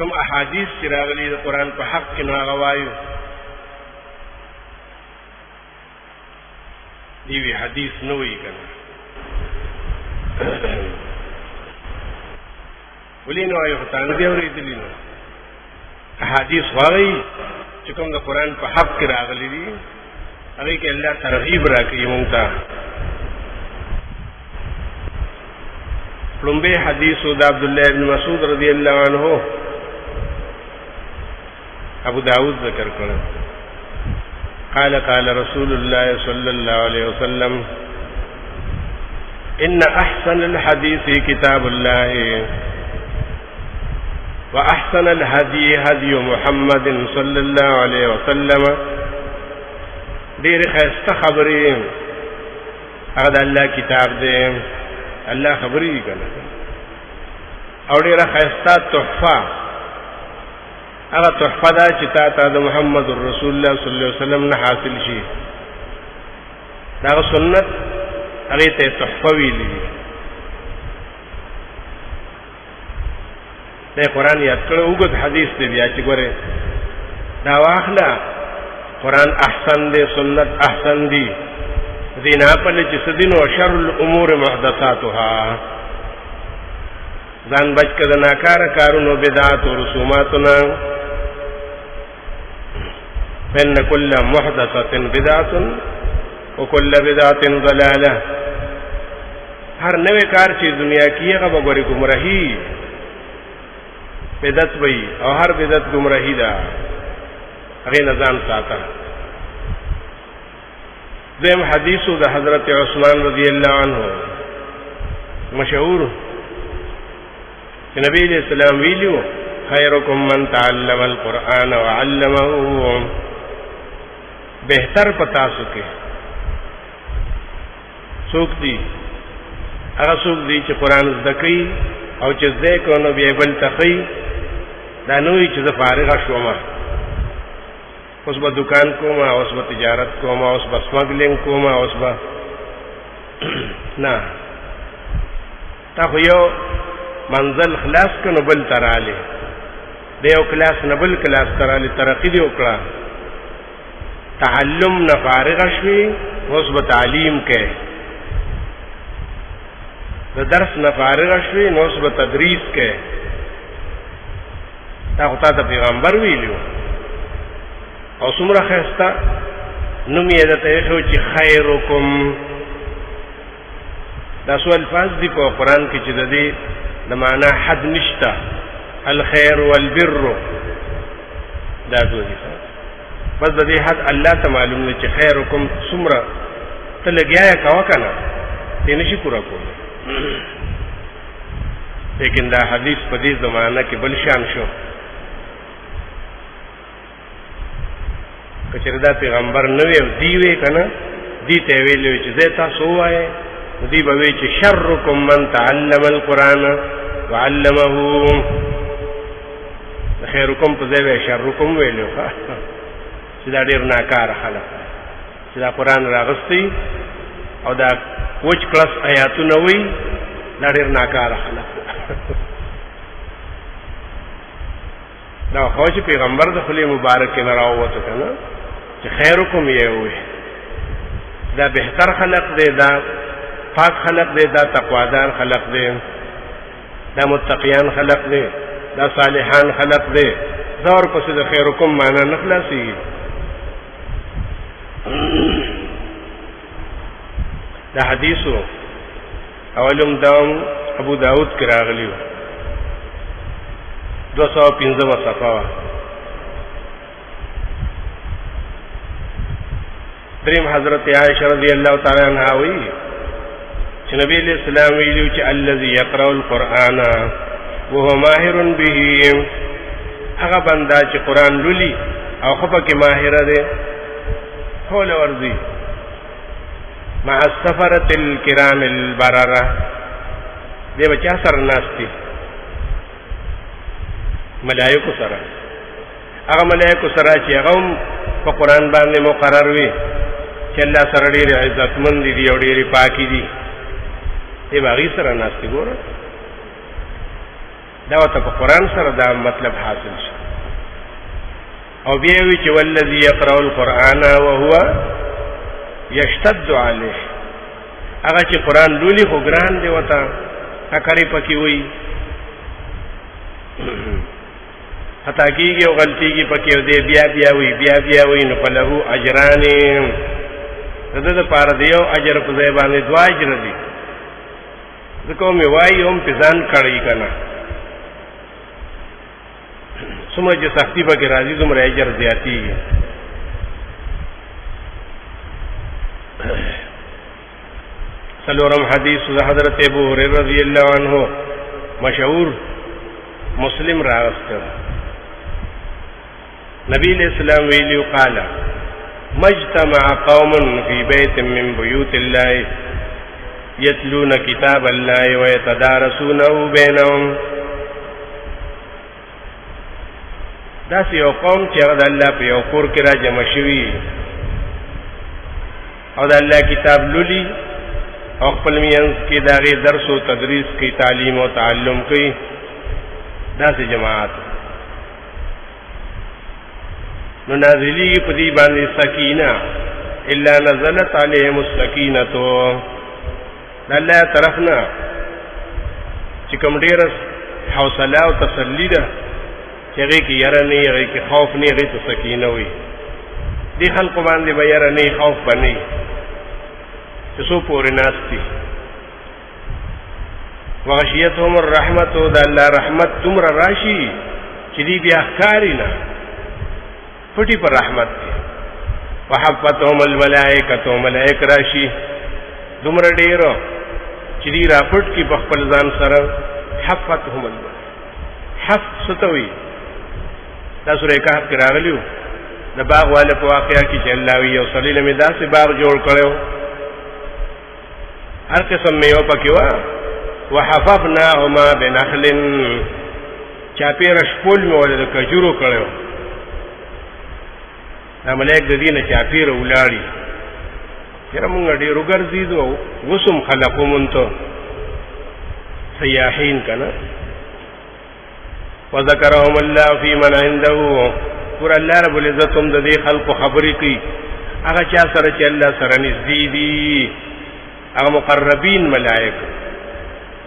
کوم احادیث چې راغلي د قران په حق کې نو هغه وایو دی حدیث نه وی کنه ولینو ایو ته دی اورېدلی نو احادیث واغی چې کوم د قران په حق کې راغلي دي هغه کې الله ترغیب راکړي مونږ ته لومبه حدیث د عبد الله بن مسعود رضی الله عنه ابو داود ذکر کړه قال قال رسول الله صلى الله عليه وسلم ان احسن الحديث كتاب الله واحسن الهدي هدي محمد صلى الله عليه وسلم ډېر ښایسته خبرې هغه د الله کتاب دی الله خبرې کوي او ډېر ښایسته تحفه هغه تحفه دا چې تا د محمد رسول الله صلی الله علیه وسلم نه حاصل شي دا سنت هغه ته تحفه ویلي دا قرآن یاد کړو وګت حدیث دی بیا چې ګوره دا واخلا قرآن احسن دی سنت احسن دی دینا په چې سدین او شر الامور محدثاتها ځان بچ کړه ناکاره کارونو بدعات او رسوماتنا فإن كل محدثة بدعة وكل بدعة ضلالة هر نوې کار چې دنیا کې هغه وګوري گمراهي بدعت وي او هر بدعت گمراهي ده هغه نظام ساته دیم حدیثو د حضرت عثمان رضی الله عنه مشهور نبی علیہ السلام ویلو خیرکم من تعلم القرآن وعلمه بہتر پتا سکے څوک دی هغه څوک دی چې قرآن زده کوي او چې زده کوي نو بیا بل تخی دا نوې چې زه فارغ شوم اوس به دکان کوم اوس به تجارت کوم اوس به سمګلینګ کوم اوس به نه تا خو یو منزل خلاص کنو بل تراله دیو کلاس نه بل کلاس تراله ترقی دی وکړه تعلم نه فارغ شوي اوس به تعلیم کې د درس نه فارغ شوي نو اوس به تدریس کې تا خو تا پیغمبر ویلو او څومره ښایسته نوم یې درته ایښو چې خیرکم دا څو الفاظ دي په قرآن کې چې د دې د معنا حد نشته الخير والبر دا دوه دي بس د دې حد الله ته معلوم دی چې خیرکم څومره ته لګیا یې کوه که نه دې نشي پوره کولی لیکن دا حدیث په دې زمانه کې بل شان شو کچره دا پیغمبر نو یو دی وی کنه دی ته ویلو چې زه تاسو وایې دی به وی چې شرکم من تعلم القرآن وعلمه خیرکم په ځای شرکم ویلو چې دا ډیر ناکاره خلک چې دا قرآن راغستی او دا وچ کلاس آیاتونه وی دا ډیر ناکاره خلک دا خو چې پیغمبر د خلی مبارک نه راووته کنه چې خیرکم یې وي دا بهتر خلق دی دا پاک خلق دی دا تقوادار خلق دی دا متقیان خلق دی دا صالحان خلق دی زور پس د خیرکم معنا نه خلاصي دا حدیثو اولم داوم ابو داود کې راغلیو 215 صفحه دریم حضرت عائشہ رضی اللہ تعالی عنہا وی چې نبی علیہ السلام ویلو چې الذي يقرأ القرآن وهو ماهر به هغه بندا چې قرآن لولي او خو پکې ماهر دی هول ورزي مع السفرة الكرام البررة دی بچا سره ناشتي ملائکو سره هغه ملائکو سره چې هغه په قرآن باندې مقرر وي چې الله سره ډېر عزتمند دي او ډېر پاکي دي دی باغی سره ناشتي ګوره دا ته په قران سره دا مطلب حاصل شي. او بیا وی چې والذي يقرأ القرآن وهو يشتد عليه، هغه چې قران لولي خو ګران دی وته اکرې پکې وي خطا کیږي او غلطیږي پکې دی بیا وي نو فله اجران، دغه لپاره دی یو اجر په ځای باندې دوا اجر دي. ځکه مې وایي هم په ځان کړی کنه څومره چې سختی پکې راځي څومره اجر زیاتېږي. سلورم حدیث حضرت ابو هريره رضی الله عنه مشهور مسلم راغسته. نبی علیہ السلام ویلیو قال مجتمع قوم فی بیت من بیوت الله یتلون کتاب الله ویتدارسونه بینهم. داسې یو قوم چې هغه د الله په یو کور کې را جمع شوي او د الله کتاب لولي او خپل منځ کې د هغې درس او تدریس کوي، تعلیم او تعلم کوي، داسې جماعت نو نازلیږي په دې باندې سکینه الا نزلت علیهم السکینه، د الله طرف نه چې کوم ډېره حوصله او تسلی ده چې هغې کې یره نه وي، هغې کې خوف نه وي، هغې ته سکینه وي. دې خلقو باندې به یره نه وي، خوف به نه وي چې څو پورې ناست دي. وغشیتهم الرحمت، د الله رحمت دومره راشي چې دی بیا ښکاري نه، پټي پر رحمت دی. وحفتهم الملائکة، ملائک راشي دومره ډېرو چې دی را پټ کي په خپل ځان سره. حفتهم الملائکة، حفت څه ته وایي؟ دا سورې کهف کې راغلیو د باغ والا په واقعه کې چې الله وي یو سړي له مې داسې باغ جوړ کړی و، هر قسم میوه پکې وه. وحففناهما بنخل، چاپېره شپول مې ولې د کجورو کړی و. دا ملایک د دې نه چاپېره ولاړي، یاره مونږ ډېر وګرځېدو او اوس هم خلقو مونږ ته سیاحین که نه. وذکرهم الله فی من عنده، پورا الله رب العزت هم د دې خلقو خبرې کوي هغه چا سره چې الله سره نږدې دي، هغه مقربین ملائک،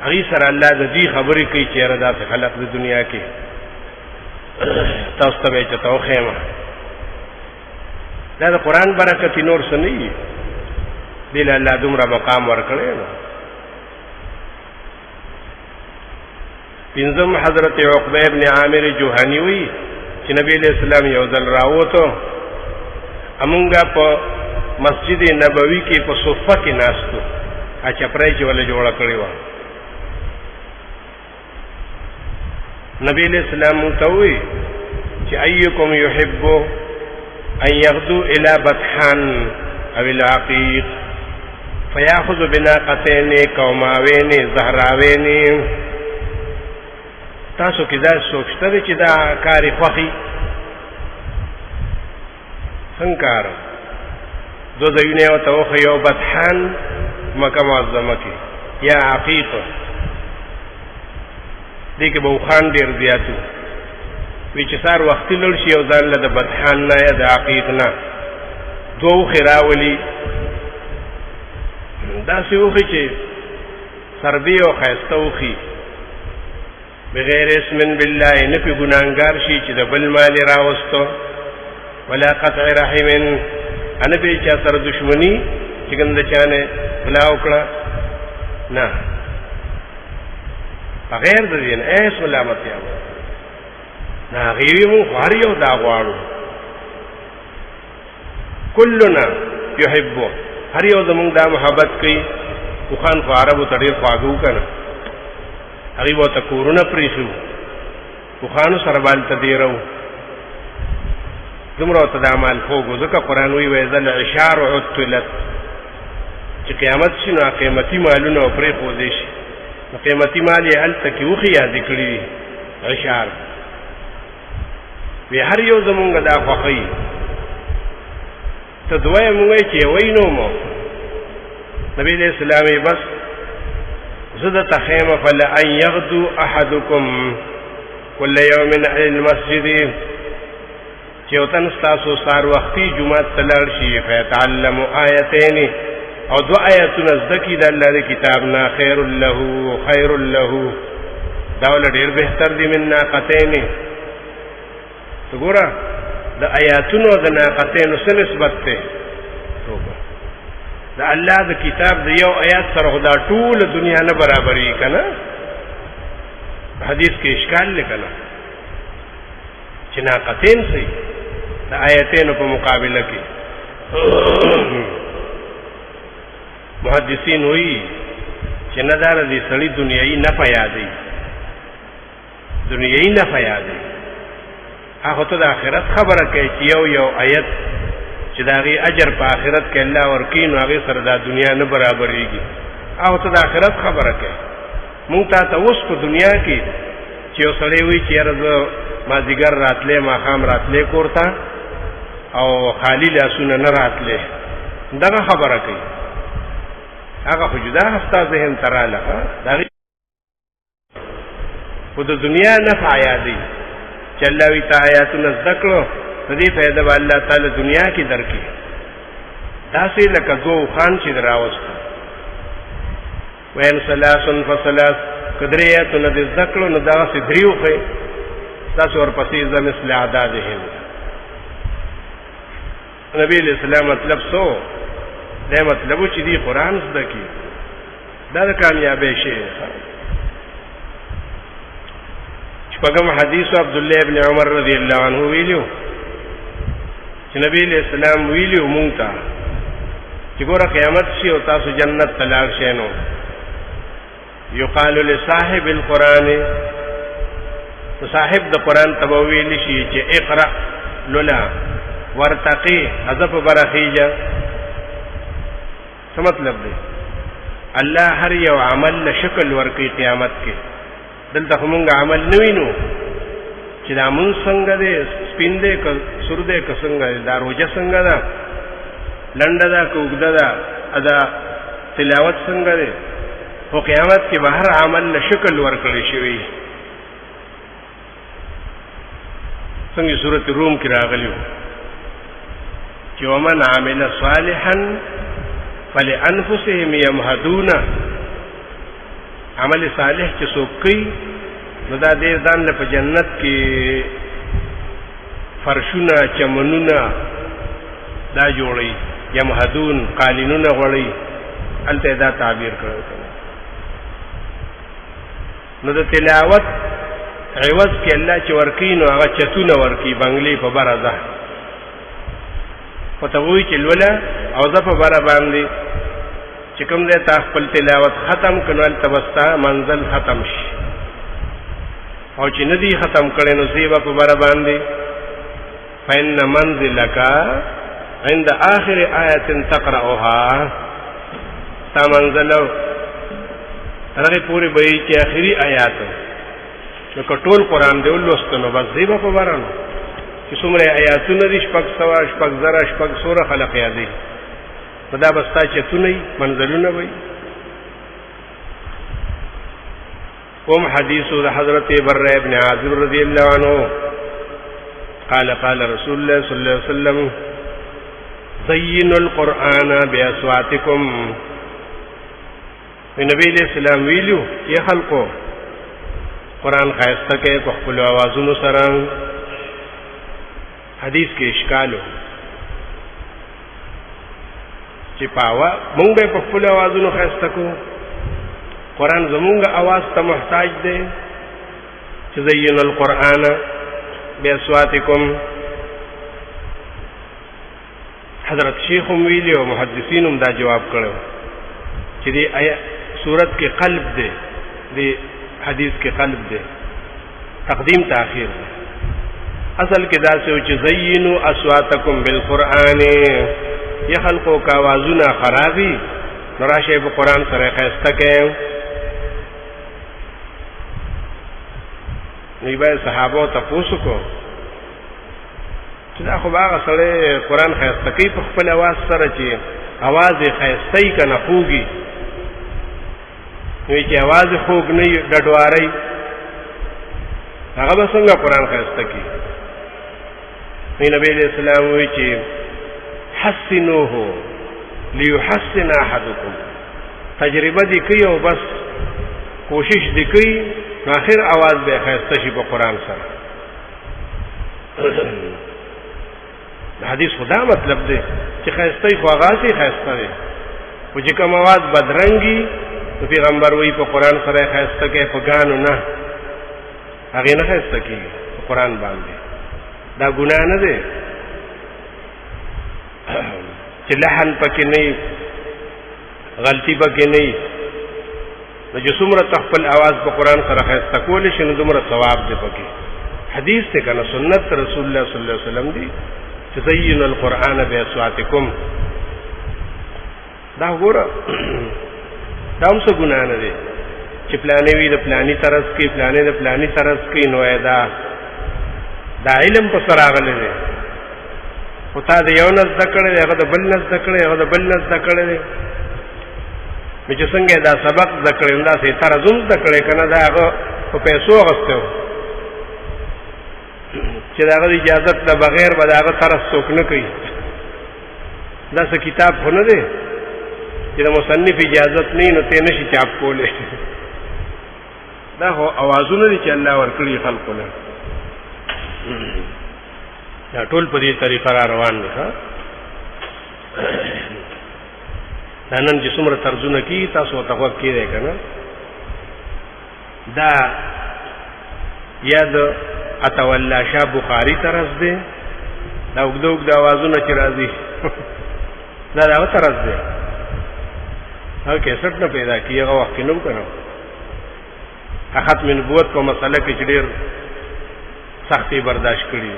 هغې سره الله د دې خبرې کوي چې یاره داسې خلق د دنیا کې تاسو ته به یې چېرته وښیم. دا د قرآن برکت نور څه نه وي، دې له الله دومره مقام ورکړی نو. پنځم حضرت عقبه ابن عامر جوهني وی چې نبی علیہ السلام یو ځل راووتو، امونږه په مسجد نبوي کې په صفه کې ناستو، چپړی چې ولې جوړه کړې وه. نبی علیہ السلام ته وی چې ایکم یحب ان یغدو الی بطحان او العقیق فیاخذ بناقتین قوماوین زهراوین. تاسو کې دا سوچته دی چې دا کاری خوښي څنګه کار دو ځایونه یې ورته وښیي، یو بطحان مکه معظمه کې یا عقیق، دې کې به اوښان ډېر زیات وو. وی چې سهار وختي لړ شي او ځان له د بطحان نه یا د عقیق نه دوه اوښې راولي، داسې اوښې چې سربي او ښایسته اوښي، بغیر اسم بالله، نه پې ګناهګار شي چې د بل مال راوستو، ولا قطع رحم، نه پې چا سره دشمني چې کوم د چا نه غلا وکړه، نه، بغیر د دې نه ایس ملامتیا نه. هغې وي مونږ خو هر یو دا غواړو، کلنا یحبو، هر یو زمونږ دا محبت کوي. اوښان خو عربو ته ډېر خواږه وو که نه، هغې به ورته کورونه پرېښي وو، اوښانو سره به هلته دیره وو، دومره ورته دا مال خوږ وو. ځکه قرآن وایي وإذا العشار عطلت، چې قیامت شي نو قیمتي مالونه به پرېښودی شي، نو قیمتي مال یې هلته کې اوښې یادې کړي دي عشار. وی هر یو زمونږ دا خوښوي. ته دوه یې مونږ چې یوی نو مو نبی علیہ السلام بس زد تخیم فلأن یغدو احدکم کل یوم الی المسجد چیوتن ستاسو سار وقتی جمعت تلار شی فیتعلم آیتین او دو آیتون ازدکی دا اللہ دی کتابنا خیر له داولا دیر بہتر دی من ناقتین تو گورا دا آیاتونو دا ناقتین سے نسبت تے دا اللہ دا کتاب دا یو آیات سر خدا طول دنیا نا برابری کنا حدیث کے اشکال لکنا چی ناقتین سی دا آیتین پا مقابلہ کی محدثین ہوئی چی ندار دی سڑی دنیای نفع یادی آخو تو دا آخرت خبر کئی چی یو آیت چی دا غی اجر پا آخرت کے اللہ ورکین و آغی سر دا دنیا نبرابری گی آخو تو دا آخرت خبر کئی مونگتا تا اس کو دنیا کی چی او سڑی ہوئی چی ارز ما دیگر راتلے ما خام راتلے کورتا او خالی لاسون نراتلے دا خبر کئی آغا خجدا ہستا ذہن ترا لگا دا غی خود دنیا نفع یادی چلاوی تا آیاتو نزدکلو ندی فیدہ با اللہ تعالی دنیا کی درکی دا سی لکا دو خان چی دراوستا وین سلاسن فسلاس کدری آیاتو نزدکلو نداغ سی دریو خی دا سور پسیزا مثل عدادهم نبی علیہ السلام مطلب سو دے مطلبو چی دی قرآن زدکی دا کامیابی شیخ شپگم حدیث عبداللہ ابن عمر رضی اللہ عنہ ویلیو چی نبی علیہ السلام ویلیو مونتا چی گورا قیامت شی و تاسو جنت تلار شینو یقال لصاحب القرآن صاحب دا قرآن تبویلی شی چی اقرأ لولا ورتقی حضب برخیجا سا مطلب دے اللہ ہر یو عمل شکل ورکی قیامت کے دلتا خمونگا عمل نوینو چی دا من سنگا دے سپین دے سر دے کسنگا دے دا روجہ سنگا دا لنڈا دا کوگدا دا ادا تلاوت سنگا دے وہ قیامت کے باہر عمل شکل ورکلی شوی سنگی سورت روم کی راغلیو چی ومن عامل صالحا فلانفسهم یمہدون عمل صالح چی سوکی نو دا دیر دان لپا جنت کی فرشونا چمنونا دا جوڑی یمہدون قالینونا غوڑی علتا دا تعبیر کرو نو دا تلاوت عوض کی اللہ چی ورکی نو آغا چتونا ورکی بنگلی پا برازا فتووی چی الولا اوزا پا برا باندی چکم دے تا خپل تلاوت ختم کنوال تبستا منزل ختم شی او چی ندی ختم کرے نو زیبا پا برا باندی فإن منزلکا عند آخر آیت تقرأوها تا منزلو رغی پوری بئی چی آخری آیات نو کٹول قرآن دے اللوستنو بس زیبا پا برانو چی سمرے آیاتو ندی شپک سوا شپک زرا شپک سورا خلق یادی خدا بستا چتو نہیں منزلون بھئی حدیث حضرت بر ابن عازب رضی اللہ عنہ قال قال رسول اللہ صلی اللہ علیہ وسلم زینوا القرآن بیاصواتکم نبی علیہ السلام ویلیو یہ خلقو قرآن خیستہ کے پخپل آوازون سران حدیث کے اشکالو چی پاوا مونگ بے پخپل آوازونو خیستکو قرآن زمونگ آواز تا محتاج دے چی زین القرآن بے اصواتکم حضرت شیخم ویلی و محدثینم دا جواب کرو چی دی صورت کے قلب دے دی حدیث کے قلب دے تقدیم تاخیر دے اصل کے دا سے چی زینو اصواتکم بالقرآن یہ خلقوں کا آوازونا خرابی نراشے پہ قرآن سر خیستہ کے نیبای صحابوں تپوسو کو چدا خوب آغا سڑے قرآن خیستکی پہ خپل آواز سر چی آواز خیستی کا نخوگی نو چې आवाज خوږ نه ډډواري هغه څنګه قرآن خسته کی نبی علیہ السلام وی چې حسنوه ليحسن احدكم تجربه دي کوي او بس کوشش دي کوي اخر आवाज به خسته شي په قرآن سره حدیث خدا مطلب دی چې خسته خو غاسي خسته دی او چې کوم आवाज بدرنګي پیغمبر وی په قرآن سره خسته کې په غانو نه هغه نه خسته کیږي په قرآن باندې دا ګناه نه دی چې لحن پکې نه غلطي پکې نه نو چې څومره خپل आवाज په قرآن سره خسته کول شي نو دومره ثواب دی پکې حدیث ته کنه سنت رسول الله صلی الله علیه وسلم دی تزین القرآن باصواتکم دا وګوره دا هم څه ګناه نه دی چې پلانې وی د پلانې طرز کې پلانې د پلانې طرز کې نو دا علم په سره راغلی دی خو تا د یو نه زده کړی دی هغه د بل نه زده کړی هغه د بل نه زده کړی دی نو چې څنګه دا سبق زده کړی نو داسې طرز هم زده کړی که نه دا هغه په پیسو اخیستی و چې د هغه د اجازت نه بغیر به د هغه طرز څوک نه کوي داسې کتاب خو نه دی چې د مصنف اجازت نه نو ته نشي چاپ کولی دا خو اوازونه دي چې الله ورکړي خلقو له دا ټول په دې طریقه را روان دي ها دا نن چې څومره طرزونه کی تاسو ته وخت کېږي کنه دا یاد اتولا شاه بخاری طرز دی دا وګدوګ د اوازونه چې راځي دا طرز دی هغه کیسټ نه پیدا کیږي هغه وخت نو کنه ختم نبوت په مسله کې چې ډېر سختي برداشت کړی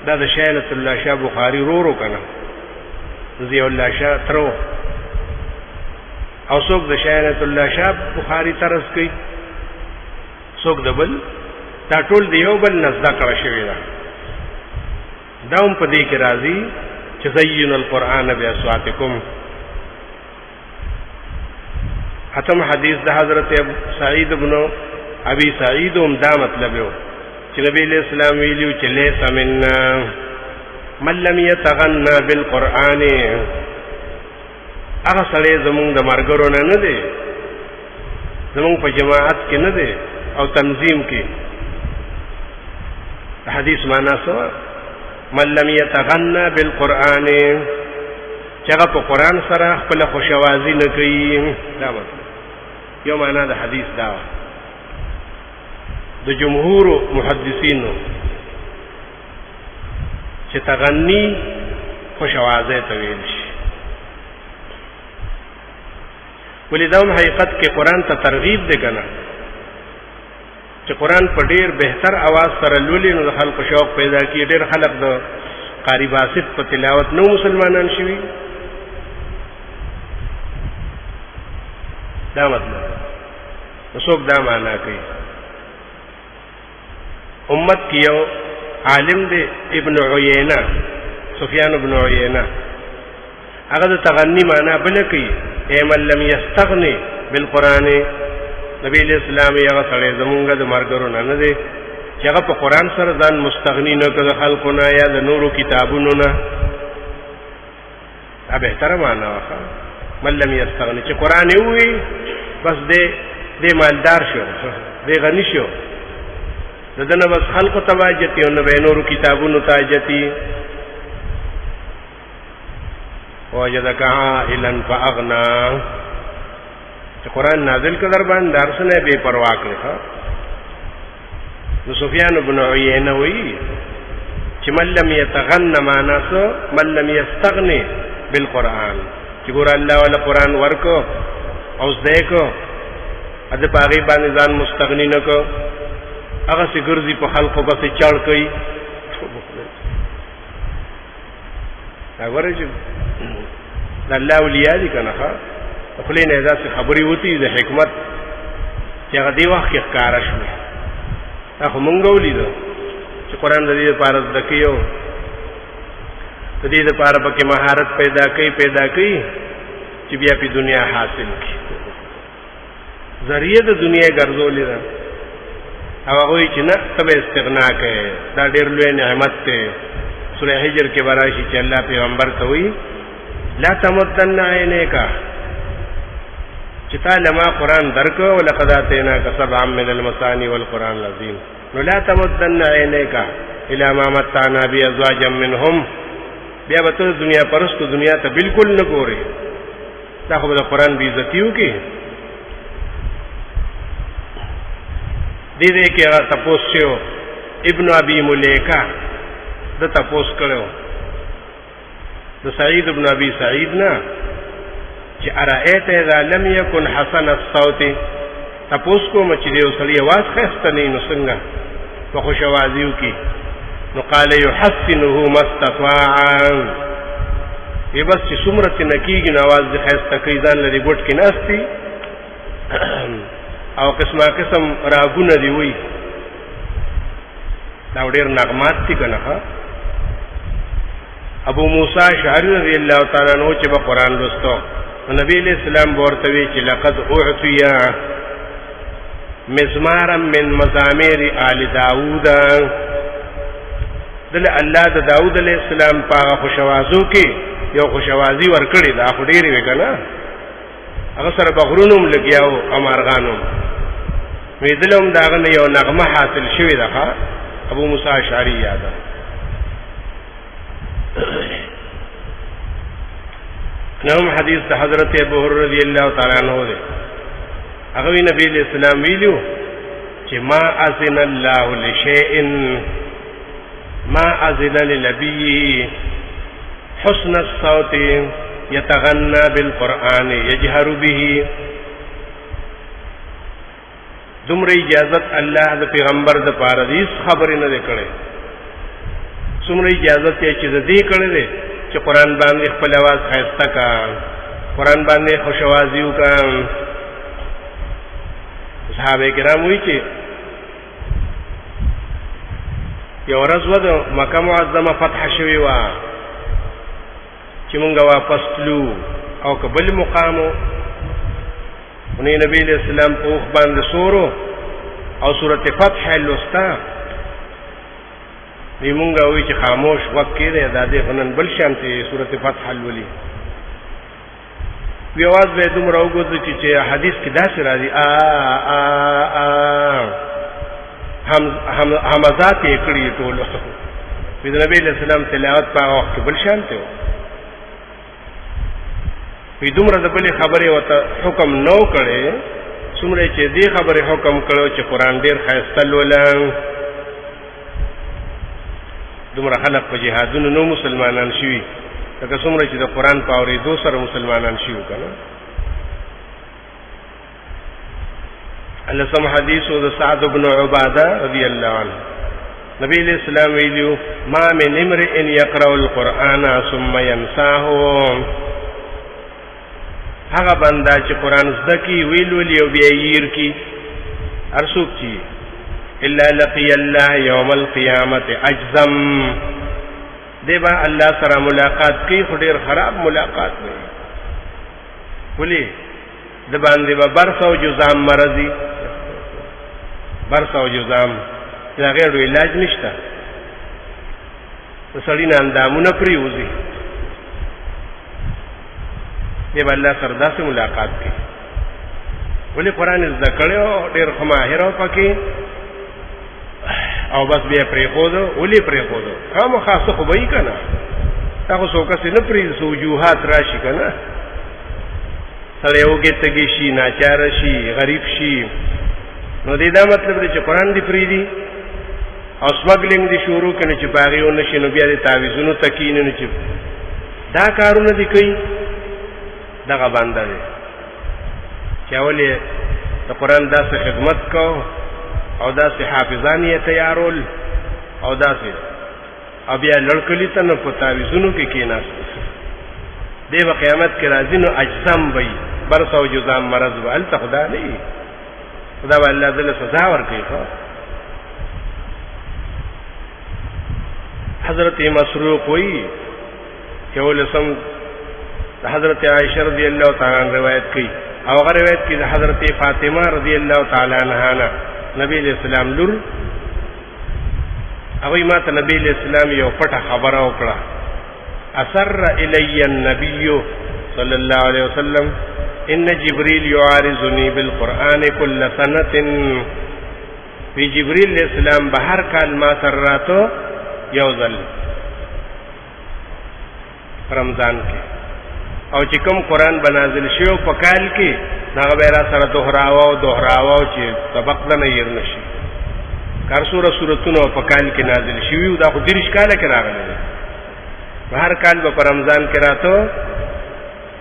دا د شیخ الله شاه بخاری رو کنه ضیاء الله شاه ترو او څوک د شیخ الله شاه بخاری طرز کوي څوک د بل دا ټول دیو بل نزدا کړی شوی دا هم په دې کې راځي چې زین القرآن باصواتکم ختم حدیث د حضرت سعید ابن ابي سعید هم دا مطلب یو چې نبی علیہ السلام ویلو چې لیس منا من لم يتغنى بالقرآن هغه سړی زمونږ د مرګرو نه دی زمونږ په جماعت کې نه دی او تنظیم کې حدیث معنا څه من لم يتغنى بالقرآن چې هغه په قرآن سره خپل خوشوازي نه کوي دا مطلب یو معنا د حدیث دا د جمهور محدثینو چې تغنی خوشوازه ته ویل شي ولې دا حقیقت کې قرآن ته ترغیب دی کنه چې قرآن په ډیر بهتر आवाज سره لولي نو خلق شوق پیدا کی ډیر خلق د قاری باسط په تلاوت نو مسلمانان شوي دا مطلب څوک دا معنا کوي امت کیو عالم دی ابن عیینہ سفیان ابن عیینہ هغه د تغنی معنا بل کوي ایمن لم یستغنی بالقران نبی علیہ السلام یې هغه سره زمونږ د مرګرو نه دی چې هغه په قران سره ځان مستغنی نه کړ خلقونه یا د نورو کتابونو نه دا به تر معنا واخا من لم یستغنی چې قران وي بس دې مالدار شو دې غنی شو دنه بس خلق تواجتی او نه نورو کتابونو تاجتی وجدک عائلا فاغنا چې قران نازل کړه در باندې درسنه بے پروا کړه نو سفیان ابن عیینہ وی چې من لم یتغن معنا سو من لم یستغنی بالقران چې ګور الله ولا قران ورکو او زدهکو اده پاغي باندې ځان مستغنی نکو هغه سي ګرځي په خلقو بس چړ کوي دا ورته د الله اولیاء دي کنه ها خپل نه ځکه خبري وتی د حکمت چې هغه دی وخت کې ښکارا شو هغه مونږ ولیدو چې قران د دې لپاره د کيو د دې لپاره پکې مهارت پیدا کوي چې بیا په دنیا حاصل کړي ذریعہ د دنیا ګرځولې ده او هغه چې نه تب استغنا کوي دا ډېر لوی نعمت دی سورہ حجر کې وراشي چې الله پیغمبر ته وایي لا تمدن عینیک چې تا لما قرآن درکو ولقد آتیناک سبعا من المثانی والقرآن العظیم نو لا تمدن عینیک الی ما متعنا بازواج منهم بیا به ته دنیا پرستو دنیا ته بالکل نه ګورې دا خو د قرآن بې عزتي وکړي دې دې کې هغه تپوس شو ابن ابي ملیکا د تپوس کړو د سعید ابن ابي سعید نه چې ارایت اذا لم يكن حسن الصوت تپوس کوم چې یو سړی आवाज خسته نه نو څنګه په خوشوازیو کې نو قال يحسنه ما استطاع ای بس چې څومره چې نکیږي نو आवाज د خسته کوي ځان لري ګټ کې ناشتي او قسمه قسم راګونه دی وی دا ډېر نغمات دي کنه ابو موسی اشعری رضی الله تعالی عنہ چې په قران لوستو نبی علیہ السلام ورته وی چې لقد اعطیا مزمارا من مزامیر آل داوود دل الله د داوود علیہ السلام په خوشوازو کې یو خوشوازی ورکړي دا خو ډېر وی کنه هغه سره بغرونم لګیاو امارغانم ویدلم داغه یو نغمه حاصل شوی ده ابو موسی اشعری یاد نوم حدیث د حضرت ابو هريره رضی الله تعالی عنہ ده هغه نبی علیہ السلام ویلو چې ما اذن الله لشیء ما اذن لنبی حسن الصوت يتغنى بالقرآن يجهر به دومره اجازت الله د پیغمبر د پاره دې خبرې نه کړي څومره اجازت یې چې دې کړي دې چې قرآن باندې خپل आवाज خاسته کا قرآن باندې خوشوازي وکا صحابه کرام وی چې یو ورځ ود مکه معظمه فتح شوی و چې مونږه واپس تلو او قبل مقامو ونی نبی علیہ السلام په وخت باندې سورو او سورته فتح لوستا دی مونږه وی چې خاموش وخت کې ده د دې فنن بل شانتي سورته فتح ولي وی आवाज به دومره وګورئ چې حدیث کې داسې راځي همزات یې کړی ټول د نبی علیہ السلام تلاوت په وخت کې بل شانتي وی دومره د بلې خبرې وته حکم نو کړي څومره چې دې خبرې حکم کړو چې قرآن ډېر ښایسته لولم دومره خلق په جهادونو نو مسلمانان شوي لکه څومره چې د قرآن په اورېدو سره مسلمانان شوي که نه لسم حدیث د سعد بن عباده رضی الله عنه نبی علیہ السلام ویلو ما من امرئ یقرأ القرآن ثم ينساه هغه بندا چې قرآن زده کی ویلولي او بیا ییر کی ارسوک چی الا لقي الله يوم القيامه اجزم دیبا الله سره ملاقات کی خډیر خراب ملاقات وي ولی د باندې به برس او جزام مرضی برس او جزام دا غیر علاج نشته وسړی نه اندامونه پریوزي دیبا الله سره داسې ملاقات کی ولی قرآن زده کړو ډیر خماهر او پکې او بس بیا پرې خود ولی پرې خود هم خاصه خو به کنه تاسو څوک څه نه پرې سوجوهات راشي کنه سره یوګه تګی شي ناچار شي غریب شي نو دې دا مطلب دی چې قرآن دی پرې دی او سمګلینګ دی شروع کنه چې باغیو نشي نو بیا دې تعویذونو تکین نه چې دا کارونه دی کوي دغه باندې دی چې اولې د قرآن داسې خدمت کو او داسې حافظان یې تیارول او داسې او بیا لړکلی ته نه په تعویذونو کې کېناست دی به قیامت کې راځي نو اجسام وي برس او جزام مرض به هلته خدا نه وي خدا به الله دله سزا ورکوي حضرت مسروق وی چې ولسم حضرت عائشہ رضی اللہ تعالی عنہ روایت کی او روایت کې د حضرت فاطمه رضی الله تعالی عنها نبی علیہ السلام لور او ما ته نبی علیہ السلام یو پټه خبره وکړه. اسر الی النبی صلی الله علیه وسلم ان جبريل يعارضني بالقران كل سنه. وی جبريل علیہ السلام بهر کال ما سره راتو یو ځل رمضان کې، او چې کوم قران بنازل شو په کال کې هغه به را سره دوهراو چې سبق نه ير نشي. کار سورتونو په کال کې نازل شوی دا خو 30 کال کې راغلی. بهر کال په رمضان کې راتو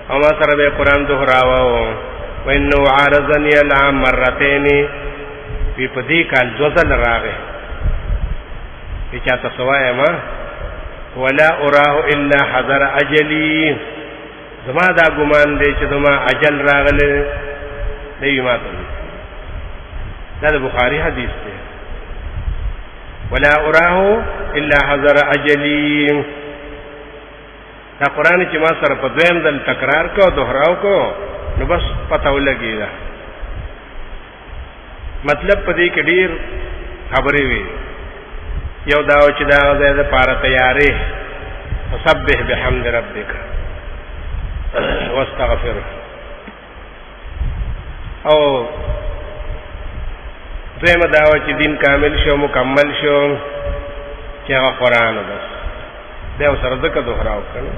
او ما سره به قران دوهراو. وانه عارضني العام مرتين. په دې کال دوزل راغی چې چاته سوای ما ولا اراه الا حضر اجلي. زما دا ګمان دی چې زما اجل راغله دی. ما ته دا د بخاری حدیث دی. ولا اراه الا حضر اجلي. دا قران چې ما سره په دویم ځل تکرار کو دوهراو کو نو بس پته ولګی دا مطلب په دې کې ډیر خبرې وي. یو دا چې دا د پاره تیارې سبح بحمد ربک واستغفر، او دویمه دا چې دین کامل شو مکمل شو چې هغه قرآن بس دا سره ذکر دوهراو کړه.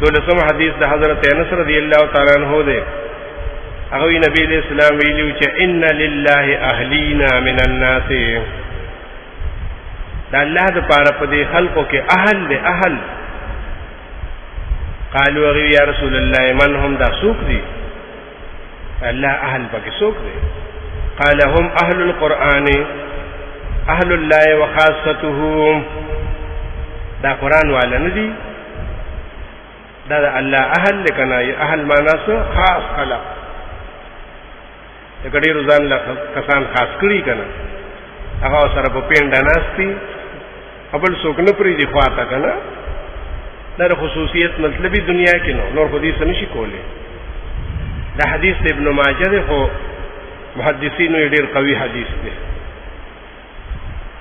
دولسم حدیث د حضرت انس رضی الله تعالی عنہ دی. هغه نبی علیہ السلام ویلو چې ان لله اهلینا من الناس. دا الله د پاره په دې خلقو کې اهل له اهل. قالوا یا رسول الله من هم دا سوق دي؟ الله اهل پکې سوق دي؟ قال هم اهل القرآن اهل الله وخاصته. دا قرآن والا نه دي، دا الله اهل لکنا اهل معنا څه خاص خلق. د ګډي روزان له کسان خاص کړی کنه هغه سره په پیند ناشتي خپل څوک نه پری دی خواته کنه. دا خصوصیت مطلبی دنیا کې نور خو دې څه نشي کولی. دا حدیث ابن ماجه ده، خو محدثینو یې ډیر قوي حدیث دی.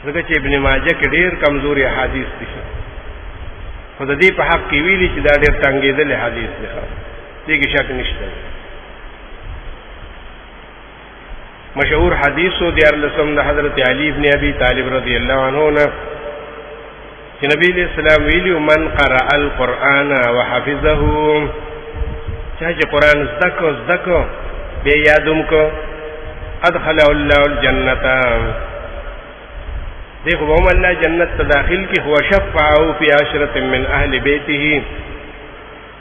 ځکه چې ابن ماجه کې ډیر کمزوري حدیث دي. خو د دې په حق کې ویلي چې دا ډیر تنګېدل حدیث دی. دې کې شک نشته. مشهور حدیث و دیار لسم دا حضرت علی ابن ابی طالب رضی اللہ عنہ نا کہ نبی علیہ السلام ویلیو من قرأ القرآن وحفظه. چاہے قرآن زدکو بے یادم کو ادخلہ اللہ الجنتا. دیکھو بہم اللہ جنت تداخل کی هو شفعه فی عشرت من اہل بیته.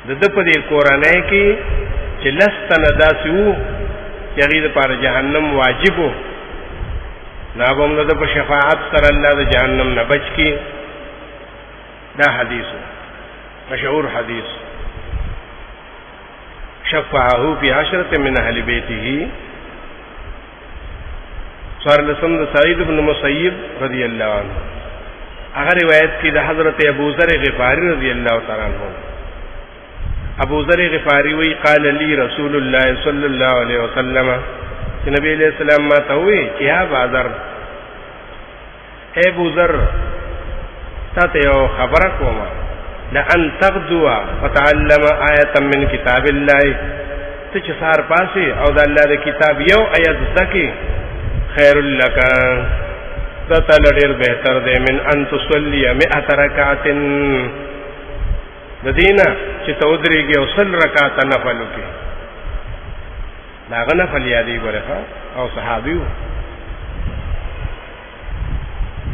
ددپ دیر قرآن کی چلستن داسیو یغید پر جہنم واجب ہو نابم نہ د شفاعت سر اللہ د جہنم نہ بچ کی. دا حدیث مشہور حدیث شفاعه فی عشرۃ من اہل بیته. سوار لسم سعید بن مسیب رضی اللہ عنہ. اگر روایت کی دا حضرت ابو ذر غفاری رضی اللہ تعالی عنہ. ابو ذر غفاری وی قال لی رسول اللہ صلی اللہ علیہ وسلم کہ نبی علیہ السلام ما تاوی کہ یا بازر اے ابو ذر تا یو خبر کوما لان تغدو فتعلم آیتا من کتاب اللہ. تو چسار پاسی او دا اللہ دا کتاب یو آیت زکی خیر لکا تا لڑیر بہتر دے من ان تصلی 100 رکعت دینا چې تودريږي او 100 رکعات نفل وکي. داغه نفل یادې ګورې او صحابي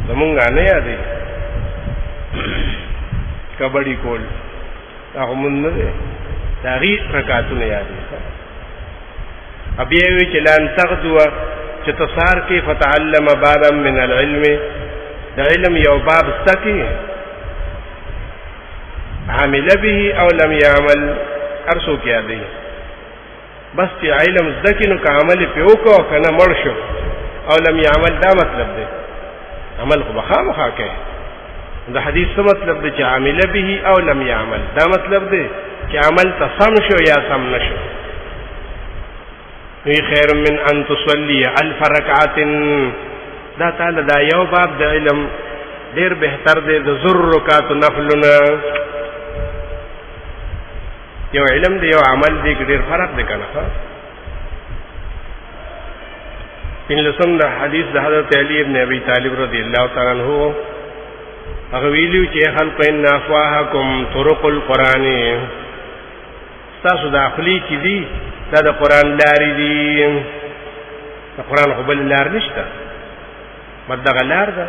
زمونږ نه یادې کبډي کول هغه مونږ نه داغي رکعاتونه یادې. ابي وی چې لان تغدو چې تصار کې فتعلم بابا من العلم. د علم یو باب استکی عامل به او لم يعمل ارسو کیا دی. بس چې علم زدکینو که عمل په وکړو کنه مړ شو او لم يعمل دا مطلب دی. عمل خو بخامخا کوي دا حدیث څه مطلب دی چې عامل به او لم يعمل، دا مطلب دی چې عمل ته سم شو یا سم نشو. وی خیر من ان تصلي 1000 رکعت، دا تعالی دا یو باب د علم ډیر بهتر دی د 1000 رکعات نفلنا. یو علم دی یو عمل دی ډیر فرق دی کنه. ان لسم دا حدیث د حضرت علی ابن ابي طالب رضی الله تعالی عنہ هغه ویلو چې خلق ان افواهکم طرق القرآن، تاسو داخلي چې دي دا د قرآن لارې دي. د قرآن خو بل لار نشته، مدغه لار ده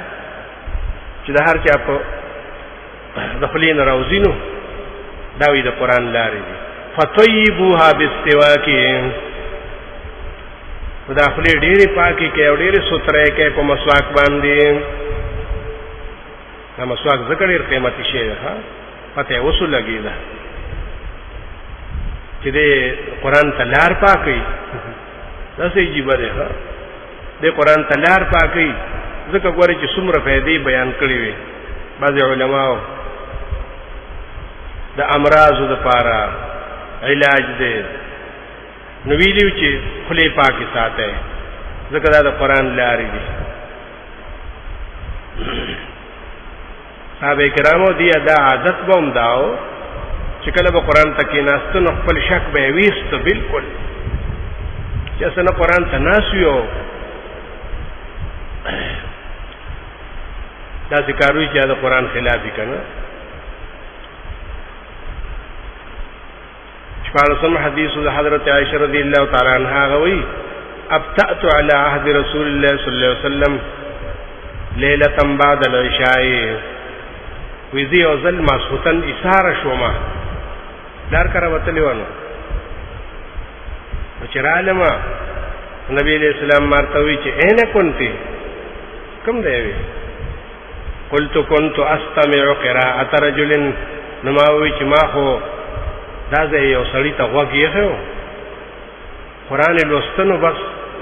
چې د هر چا په داخلي نه راوځینو دا وی د قرآن لارې دي. فطيبوها بالسواک، داخلي ډېرې پاکي کې او ډېرې سترې کې په مسواک باندې. دا مسواک ذکر ډېر قیمتي شی ده، پته اوسو لګي ده چې د قرآن ته لار پاکي. دا څه عجیبه ده، د قرآن ته لار پاکي. ځکه ګورې چې څومره فائدې بیان کړې وي بعض علماو د امراضو دپاره علاج دی. نو ویلیو چې خولې پاکې ساتئ، ځکه دا د قرآن لارې دي. صحابه کرامو دی دا عادت به هم داو چې کله به قرآن ته کېناستو نو خپل شک به یې ویسته بلکل چې اسنه قرآن ته ناست یو داسې کار وي چې د قرآن خلاف وي که نه. شپاړسم حدیث د حضرت عائشہ رضی الله تعالی عنها هغه وایي ابتأت على عهد رسول الله صلی الله علیه وسلم لیلة بعد العشاء، ویزی او ځل ماسخوتن ایثاره شوما لار کرا وتلی ونه چې رالم نبی علیہ السلام مارته وی چې اینه کونتی کوم دی وی قلت كنت استمع قراءة رجل، نماوی چې ما خو دا ځای یو سړی ته غوږ یې قرآن لوستنو بس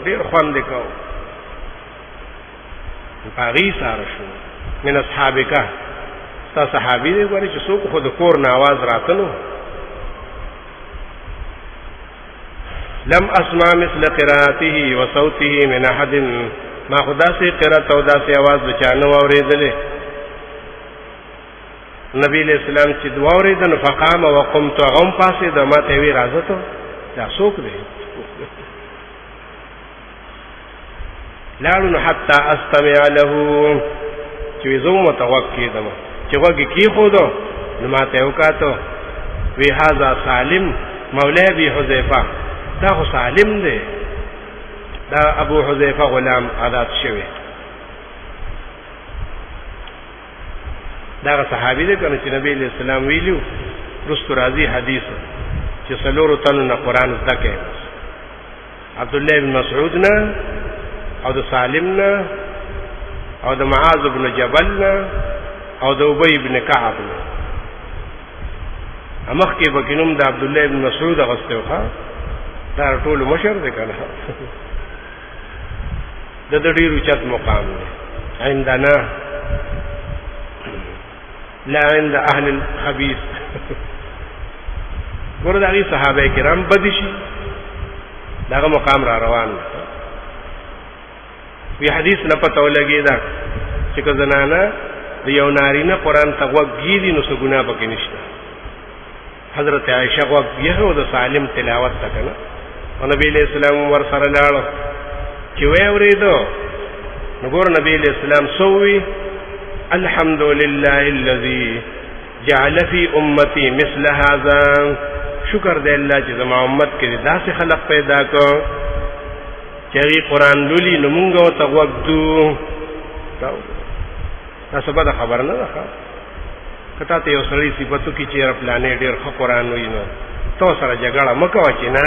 ډېر خوند کو پاغي ساره شو. من اصحابک، تا صحابي دی ګوري چې څوک خود کور نه आवाज راتلو. لم اسمع مثل قراءته وصوته من احد، ما خدا سے قرات او دا سے आवाज بچانو اوریدلې. نبی علیہ السلام چې دعا اوریدل فقام وقمت غم پاسې د ماته وی راځته دا څوک دی. لاړو حتی استمع له، چې زوم متوکې دم چې وګي کی خو دو نو ماته وکاتو وی هاذا سالم مولا ابي حذیفه، دا خو سالم دی، دا ابو حذیفه غلام عادت شوی. دا صحابي دی کنه چې نبی علیہ السلام ویلو رستو راضی حدیث چې سلورو تنو نه قرآن زده کوي، عبد الله بن مسعود نه او د سالم نه او د معاذ بن جبل نه او د ابي بن كعب نه. امخ کې بکینوم د عبد الله بن مسعود غستوخه دا ټول مشر دی کنه د ډیرو چت مقام دی عندنا لا عند اهل الخبيث. ګور دغه صحابه کرام بدشي دغه مقام را روان وی. حدیث نه پته ولګی دا چې که زنانه د یو نارینه قرآن ته وګیدي نو څه ګناه پکې نشته. حضرت عائشہ وګیه او د سالم تلاوت تکنه او نبی علیہ السلام ور سره لاړو چې وې اورېدو نو ګور نبی علیہ السلام سووي الحمد لله الذي جعل في امتي مثل هذا، شکر دې الله چې زما امت کې داسې خلق پیدا کړ چې قرآن لولي نو مونږ او تغوږدو. دا سبا خبر نه ده کته ته یو سړی صفاتو کې چې پلانې ډېر ښه قرآن وي نو تو سره جګړه مکوه چې نه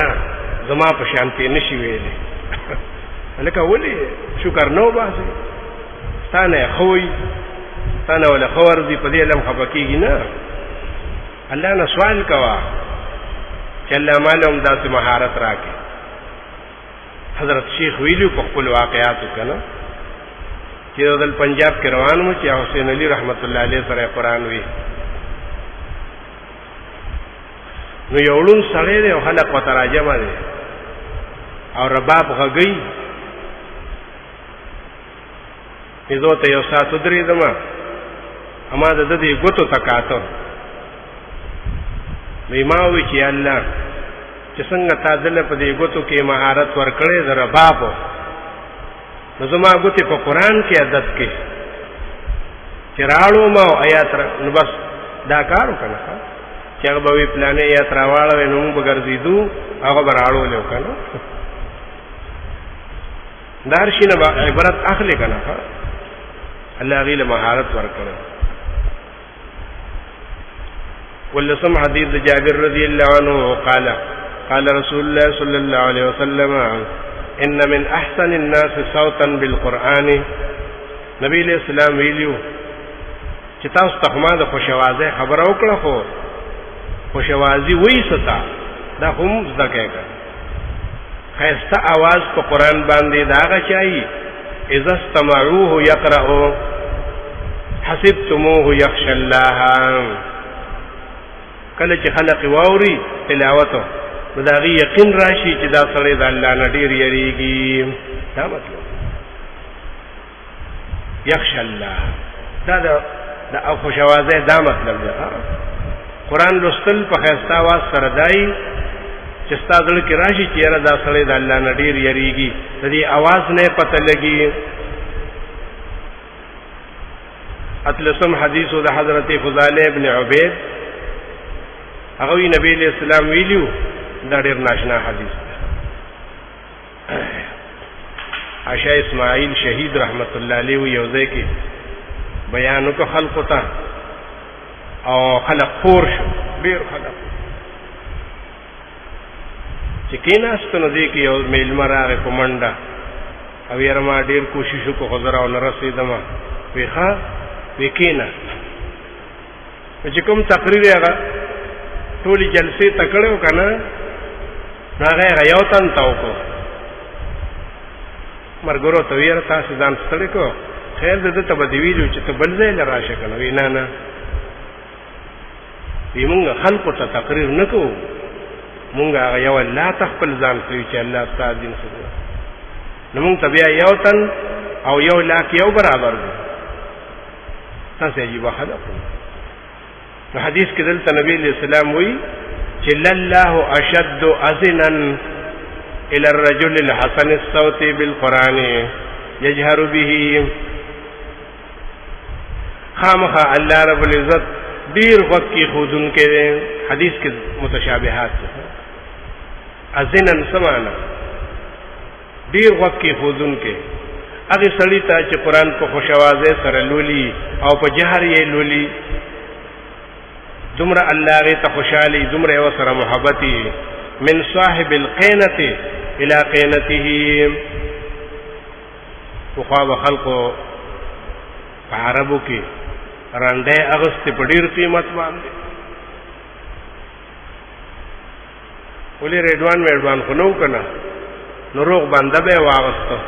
زما په شانتي نشي ویلې لکه ولي شکر نو باسي ستانه خوي ستانه ولا خور دي په دې لم خپکیږي نه. الله نه سوال کوا چې الله معلوم داسې مهارت راکړي. حضرت شیخ ویلو په خپل واقعاتو کنه چې دل پنجاب کې روان مو چې حسین علي رحمت الله علیه سره قرآن وی نو یوړون سړی دی او خلق وتراجمه دي او رباب غږی ایزو ته یو ساتو درې دما اما د دې ګوتو تکاتو ما وی چې الله چې څنګه تا دل په دې ګوتو کې مهارت ورکړې د رباب نو زما ګوتې په قرآن کې عادت کې چې راړو ما آیات نو بس دا کار وکړه چې هغه به پلانې یا تراواله نو موږ ګرځېدو هغه به راړو له وکړو دارشینه عبرت اخلي کنه الله غیله مهارت ورکړه ولسم حدیث جابر رضی اللہ عنہ قال قال رسول الله صلی اللہ علیہ وسلم ان من احسن الناس صوتا بالقرآن نبی علیہ السلام ویلیو چې تاسو ته ما د خوشوازه خبر وکړه خو خوشوازی وې ستا دا هم زکه خیسته आवाज په قرآن باندې داغه چای اذا استمعوه يقرأ حسبتموه يخشى الله کله چې خلق واوري تلاوته دا غي یقین راشي چې دا سړی د الله نه ډیر یریږي دا مطلب یخشى الله دا او خوشوازه دا مطلب دی قرآن لوستل په خیسته आवाज سره دای چې ستاسو کې راشي چې دا سړی د الله نه ډیر یریږي د دې आवाज نه پته لګي اتلسم حدیث د حضرت فضاله ابن عبید هغه نبی علیہ السلام ویلیو دا ډیر ناشنا حدیث ده عائشہ اسماعیل شهید رحمت الله علیه یو ځای کې بیان وکړ خلقو ته او خلق خور شو ډیر خلق چې کیناست نو دې کې یو میلمه راغی په منډه او یې ما ډیر کوشش وکړ خو زه راونه رسېدم ویخه وکینا چې کوم تقریر هغه ټولي جلسې تکړو کنه هغه یو تن تاوکو مرګورو ته ویره تاسو ځان ستړي کو خیر دې ته به ویلو چې ته بل ځای لراشه کنه وینا نه موږ خلکو ته تقریر نکو موږ هغه یو الله تخپل ځان کوي چې الله تعالی دین سره نو موږ بیا یو تن او یو لاک یو برابر دي تاسو یې وحده حدیث کې دلته نبی علیہ السلام وی چې الله اشد اذنا الى الرجل الحسن الصوت بالقران يجهر به خامخا الله رب العزت ډیر وخت کې خودن کې حدیث کې متشابهات اذنا سمانا ډیر وخت کې خودن کې هغه سړی ته چې قران په خوشوازه سره لولي او په جهر یې لولي دمر الله غي ته خوشالي دمر یو سره محبتي من صاحب القينه الى قينته وخاب خلقو عربو کې رانډه اغست په ډیر قیمت باندې ولې ریډوان خو نو کنه نو روغ باندې به واغسته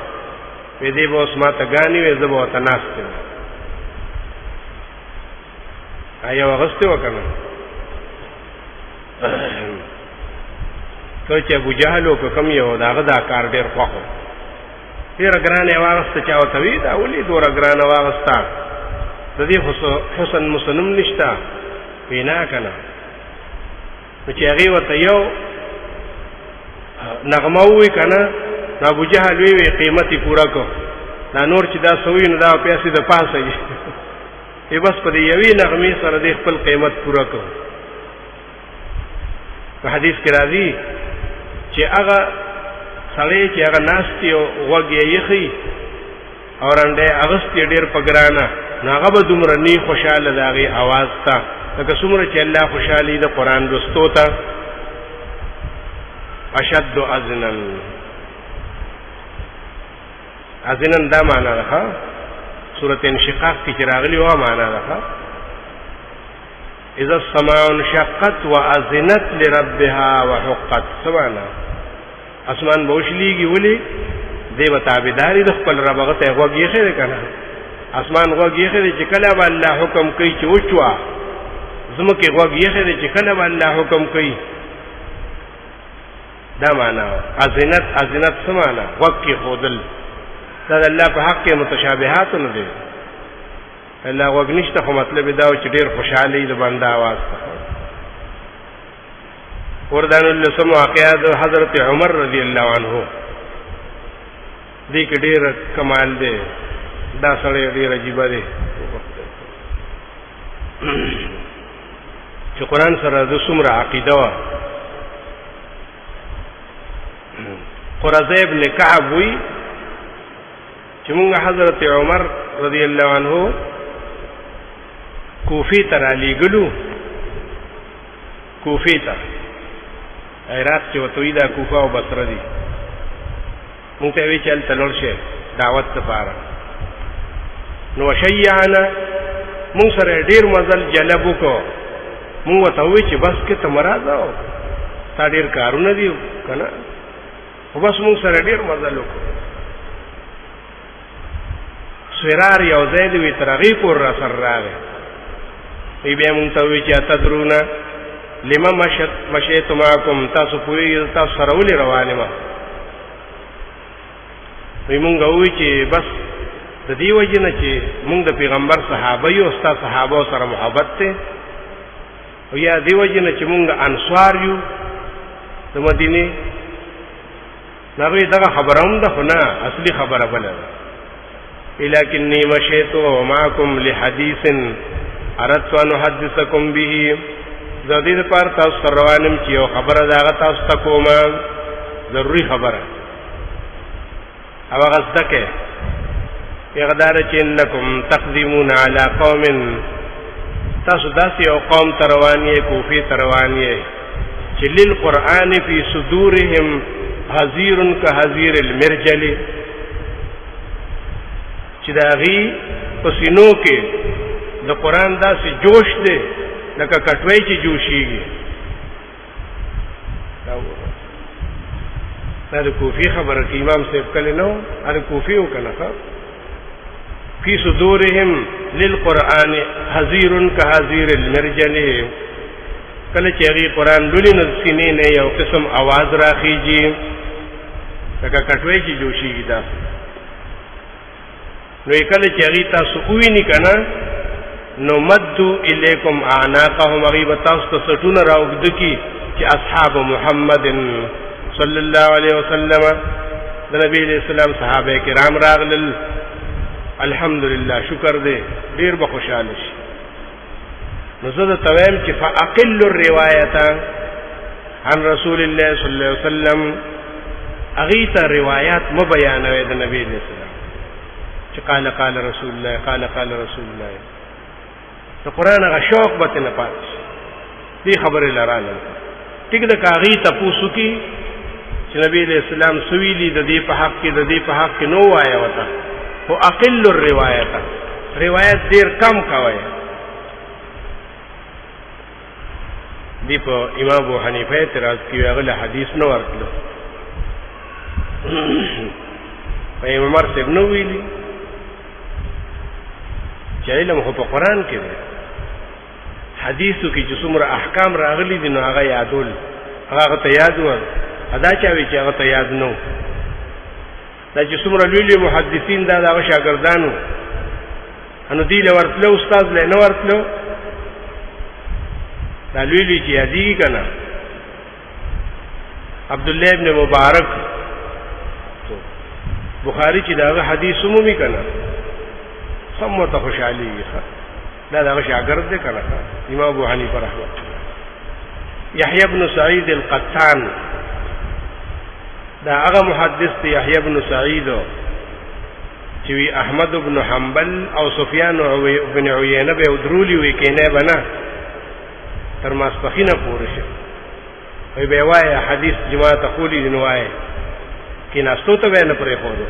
وې دې به اوس ما ته غاني وې زبو ته ناشته آیا واغسته وکنه کوچه ابو جهل او کوم یو داغه دا کار ډیر خوخه ډیر ګرانه واغسته چاو ته وی دا ولې دور ګرانه واغسته د دې حسن مسلم نشتا وینا کنه چې هغه وته یو نغمه وی کنه ابو جهل وی قیمتي پورا کو دا نور چې دا سوي نه دا پیسې د پاسه یې بس په دې یوې نغمې سره د خپل قیمت پورا کو په حدیث کې راځي چې هغه سړی چې هغه ناشتي او وګي یخي اورنده اغست ډیر پګرانه هغه به دومره نی خوشاله داغي आवाज تا لکه څومره چې الله خوشالي د قران لوستو ته اشد اذنن دا معنا ده سورۃ انشقاق کې راغلی و معنا ده اذا السماء انشقت واذنت لربها وحقت سبحانه اسمان بوشلیږي ولی دی به تابعداري د خپل رب هغه ته غوږ یې خېږي که نه اسمان غوږ یې خېږي چې کله به الله حکم کوي چې وچوه ځمکې غوږ یې خېږي چې کله به الله حکم کوي دا معنا اذنت څه معنا غوږ کېښودل دا د الله په حق کې متشابهات نه دي الله غوږ نشته خو مطلب دا و چې ډېر خوشحاله وي د بنده اواز ته وردان اللسم واقعات حضرت عمر رضی اللہ عنہ دی کې ډېر کمال دی دا سړی ډېر عجیبه دی چې قرآن سره د څومره عقیده وه قرظه ابن کعب وی چې مونږ حضرت عمر رضی اللہ عنہ کوفی ته رالیږلو کوفی ته عراق چې وتوی دا کوفه او بصره دي مونږ ته وی چې هلته لوړ شئ دعوت لپاره نو وشیعنا مونږ سره ډېر مزل جلب وکړو مونږ ورته ووی چې بس کې ته مه راځه تا ډېر کارونه دي که نه خو بس مونږ سره ډېر مزل وکړو سویرار یو ځای دی وی تر هغې پورې را سره راغی وی بیا مونږ ته ووی چې اتدرونه لما مشیت معکم تاسو پوهېږئ تاسو سره ولې روان یم وی مونږ ووی چې بس د دې وجې نه چې مونږ د پیغمبر صحابه یو ستا صحابو سره محبت دی او یا دې وجې نه چې مونږ انصار یو د مدینې نو دغه خبره هم ده خو نه اصلي خبره بله ده لکنی مشیت معکم لحدیث اردت ان احدثکم به زه دې دپاره تاسو سره روان یم چې یو خبره د هغه تاسو ته کومه ضروري خبره او هغه زده کړئ هغه دا ده چې انکم تقدمون علی قوم تاسو داسې یو قوم ته روان یې کوفې ته روان یې چې للقرآن فی صدورهم حزیر کحزیر المرجل چې د هغې په سینو کې د قرآن داسې جوش دی لکه کټوۍ چې جوشیږي دا د کوفی خبره کې امام صاحب کله نو دا کوفی و کنه فی صدورهم للقرآن حزیر کحزیر المرجل کله چې هغې قرآن لولي نو سینې نه یو قسم आवाज راخیږي لکه کټوۍ چې جوشیږي داسې نو کله چې هغې تاسو وویني که نه نو مدو الیکم اعناقهم هغې به تاسو ته سټونه راوږده کي چې اصحاب محمد صلی الله علیه وسلم د نبی علیہ السلام صحابه کرام راغلل الحمدلله شکر دی ډېر به خوشحاله شي نو زه درته وایم چې فاقل الروایة عن رسول الله صلی الله علیه وسلم هغې ته روایات مه بیانوئ د نبی علیہ السلام چې قال قال رسول الله قال قال رسول الله د قرآن هغه شوق به ترې نه پاتې شي دې خبرې لراله ټیک ده که هغې تپوس وکړي چې نبی علیہ السلام څه ویلي د دې په حق کې د دې په حق کې نو ووایه ورته خو اقل الروایت روایت ډېر کم کوئ دی په امام ابو حنیفه اعتراض کوي هغه له حدیث نه ورتلو امام عمر صاحب نو ویلي چې علم خو په قرآن کې دی حدیثو کې چې څومره احکام راغلي دي نو هغه یادول هغه ته یاد و ادا چا وی چې هغه ته یاد نو دا چې څومره لوی محدثین دا د هغه شاګردانو نو دی له ورتلو استاد له نه ورتلو دا لوی چې یادېږي که نه عبدالله ابن مبارک بخاری چې د هغه حدیث عمومي که نه سم ورته خوشحالېږي دا د هغه شاګرد دی که نه امام ابو حنیفه رحمت الله یحیی بن سعید القطان دا هغه محدث دی یحیی بن سعید چې وی احمد بن حنبل او سفیان بن عیینه به درولی وی کینه بنا تر ماسپخینه پورې شه وی به وایي حدیث جماعت خولی دی نو وایي کې ناستو ته به نه پرې خورو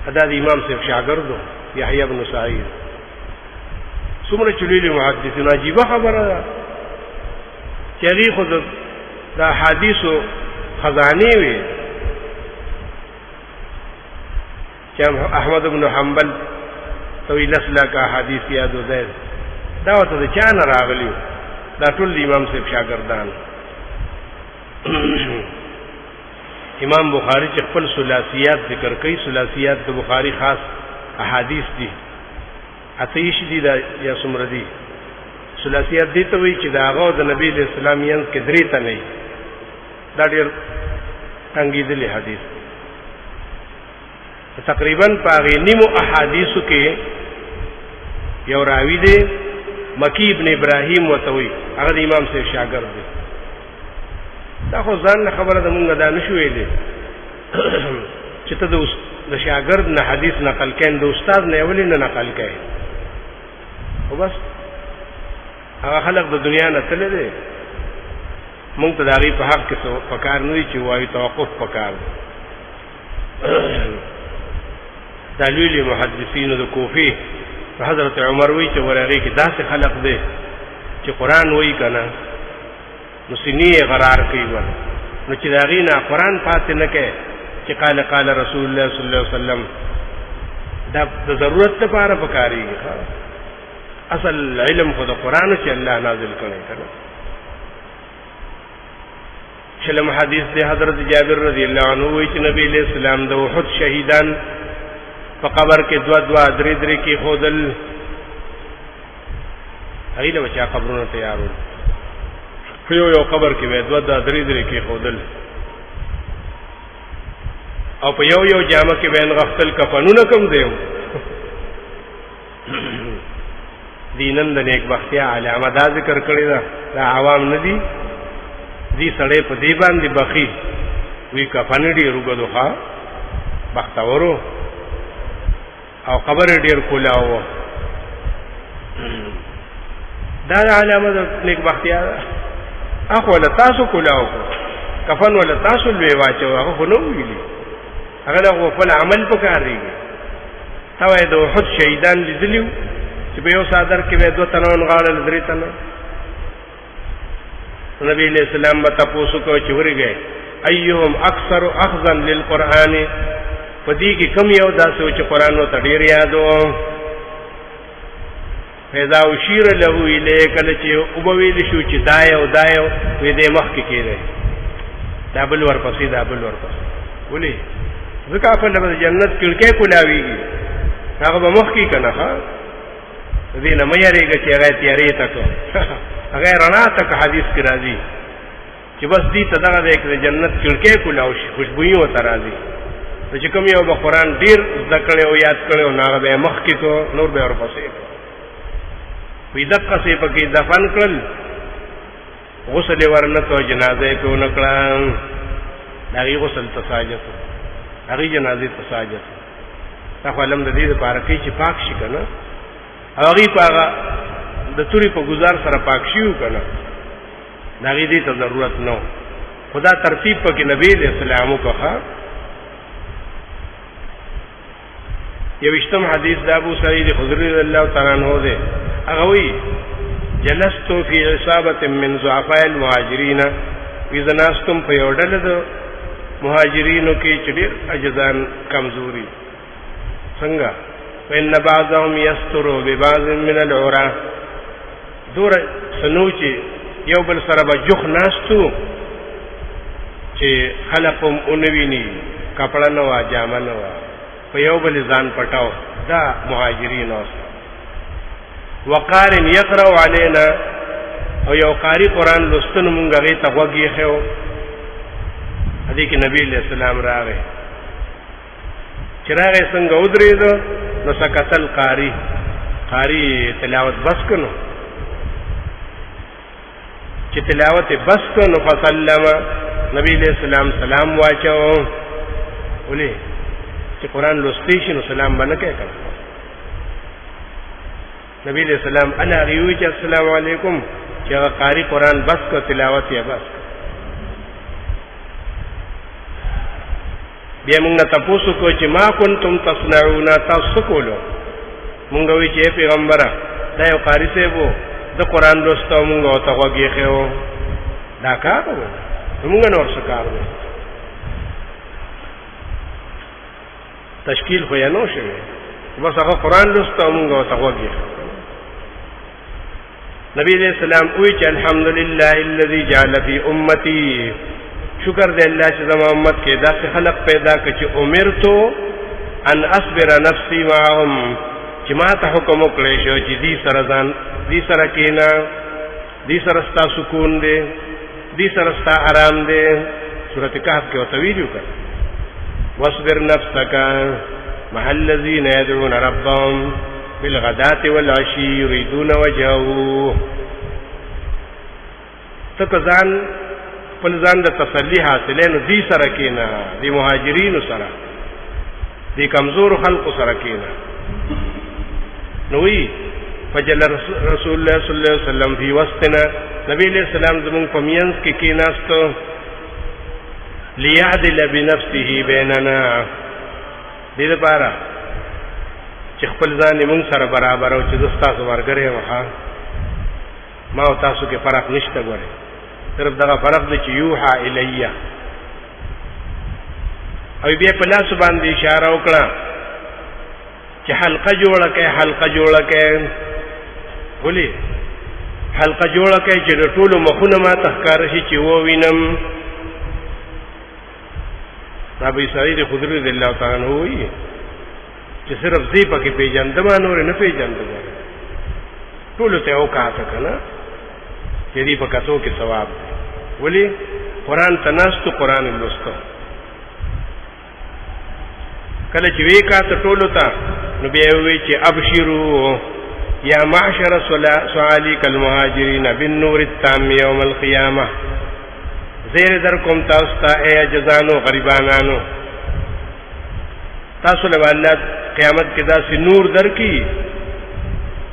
ادا د امام صاحب شاګردو یحیی بن سعید څومره چلولی محدثین عجیبه خبره ده چې هغې خو د حدیثو خزانې وي چې احمد بن حنبل توی لسلا کا حدیث یادو ده دا وته د چا نه راغلی دا ټول امام صاحب شاګردان امام بخاری چې خپل ثلاثیات ذکر کوي ثلاثیات د بخاری خاص احادیث دي اتیش دي دا یا سمردي ثلاثیات دي ته وی چې دا هغه د نبی اسلام یې کې درې ته نه دا ډېر څنګه دي حدیث تقریبا پاغي نیمو احادیثو کې یو راوی دی مکی ابن ابراهیم وتوی هغه د امام صاحب شاګرد دی دا خو ځان خبره د مونږه دا نشو ویلې چې ته د شاګرد نه حدیث نقل کین د استاد نه ولې نه نقل کین او بس هغه خلق د دنیا نه تل دي مونږ ته دغه په حق کې څه پکار نه دي چې وایي توقف پکار دلیل محدثین د کوفی حضرت عمر وی چې ورغه کې داسې خلق دي چې قران وایي کنه نو سینې قرار کوي ور نو چې داغي نه قران پاتې نه کې چې قال رسول الله صلی الله علیه وسلم دا د ضرورت لپاره پکاريږي اصل علم خو د قران چې الله نازل کړی کنه شلم حدیث دی حضرت جابر رضی الله عنه وی چې نبی علیہ السلام د احد شهیدان په قبر کې دوا درې کې خودل هغه له چا قبرونه تیارول یو قبر کې وې دوا درې کې خودل او په یو جامه کې وین غختل کفنونه کم دیو دینن د نیک بختیا علامه دا ذکر کړی دا عوام ندي دې سړې په دې باندې بخي وی کفن ډیر وګدوخه بختورو او قبر ډیر کولاو دا علامه د نیک بختیا اخو له تاسو کولاو کفن ول تاسو لوي واچو هغه نو ویلي هغه له خپل عمل پکاري تا وای د احد شهیدان لیدلیو چې په یو صادر کې به دوه تنون غاړه لري تنه نبی علیہ السلام تاسو کو چوريږي ايهم اکثر اخذا للقران پدې کې کم یو داسو چې قران نو تډیر یادو فیضا اشیر له الیک لچ او ویل شو چې دایو وې دې مخ کې کېږي دابل ورپسې ولي ځکه په لمه جنت کړکې کولاویږي هغه به مخ کې کنه ها دې نه مې یریږي چې هغه تیارې تکو هغه رڼا تک حدیث کې راځي چې بس دې ته دغه د جنت کړکې کولاو شي خوشبوئی و ترازي چې کوم یو به قران ډیر ذکر او یاد کړو نه به مخ کې کو نور به ورپسې وې دغه څه په کې دفن کړل غسل ورنته جنازه په نکړه دغه غسل تساجت هغه جنازه تساجت تا علم د دې لپاره کې چې پاک شي کنه هغه پاغه د توري په گزار سره پاک شيو کنه دغه دې ته ضرورت نو خدا ترتیب په کې نبی دې اسلامو کوه یوشتم حدیث د ابو سعید خدری رضی الله تعالی عنہ ده هغه وی جلست فی عصابه من ضعفاء المهاجرین وزناستم په یو ډله د مهاجرینو کې چې ډېر اجزان کمزوري څنګه وان بعضهم یستر ببعض من العرا دور سنوچي یو بل سره به جوخ ناستو چې خلقهم اونویني کپڑا نو جامه نو په یو بل ځان پټاو دا مهاجرین اوس وقار يقرأ علينا او یو قاری قران لستن مونږه غي تغوږی خو هدي کې نبی علیہ السلام راغی چراغ څنګه ودرېد نو سکتل قاری تلاوت بس کنو چې تلاوت بس کنو فسلم نبی علیہ السلام سلام واچو ولې چې قران لوستې شي نو سلام باندې کوي نبی علیہ السلام انا غيوي چې السلام علیکم چې قاری قران بس کو تلاوت یې بس بیا موږ تاسو کو چې ما کنتم تصنعون تاسو کولو موږ وی چې پیغمبره دا یو قاری سی وو د قران لوستو موږ ته وګی خو دا کار موږ نور څه کار تشکیل خو یې نو شوی بس هغه قرآن لسته مونږ ورته غوږ ایښی نبی علیہ السلام وی چې الحمدلله الذي جعل فی امتی شکر دې الله چې زما امت کې داسې خلق پیدا کړ چې امرتو ان اصبر نفسي معهم چې ما ته حکم وکړی شو چې دې سره کینا دې سره ستا سکون دی دې سره ستا آرام دی سورۃ کهف کې وته ویلو کړ واصبر نفسك مع الذين يدعون ربهم بالغداة والعشي يريدون وجهه تکزان خپل ځان د تسلی حاصلې نو دې سره کینا دې مهاجرینو سره دې کمزور خلقو سره کینا نو وی فجل رسول الله صلی الله علیه وسلم فی وسطنا نبی علیہ السلام زمون په مینس کې کیناستو لیعدل بنفسه بیننا دې لپاره چې خپل ځان موږ سره برابر او چې تاسو ورګره وها ما او تاسو کې فرق نشته ګوره صرف دغه فرق دی چې یوحا الیا او بیا په لاس باندې اشاره وکړه چې حلقه جوړه کې ولي حلقه جوړه کې چې د ټولو مخونه ما تخکار شي چې و وینم ابي سعيد خدري رضی الله تعالی عنہ وی چې صرف دې پکې پیژندم نور نه پیژندم ټول ته او کاته کنه چې دې په کاتو کې ثواب دی ولی قران تناست قران لوستو کله چې وی کاته ټول ته نو بیا وی چې ابشروا یا معشر سوالیک المهاجرین بالنور التام یوم القیامه زیر در کوم تاسو ته ای جزانو غریبانانو تاسو له الله قیامت کې داسې نور درکې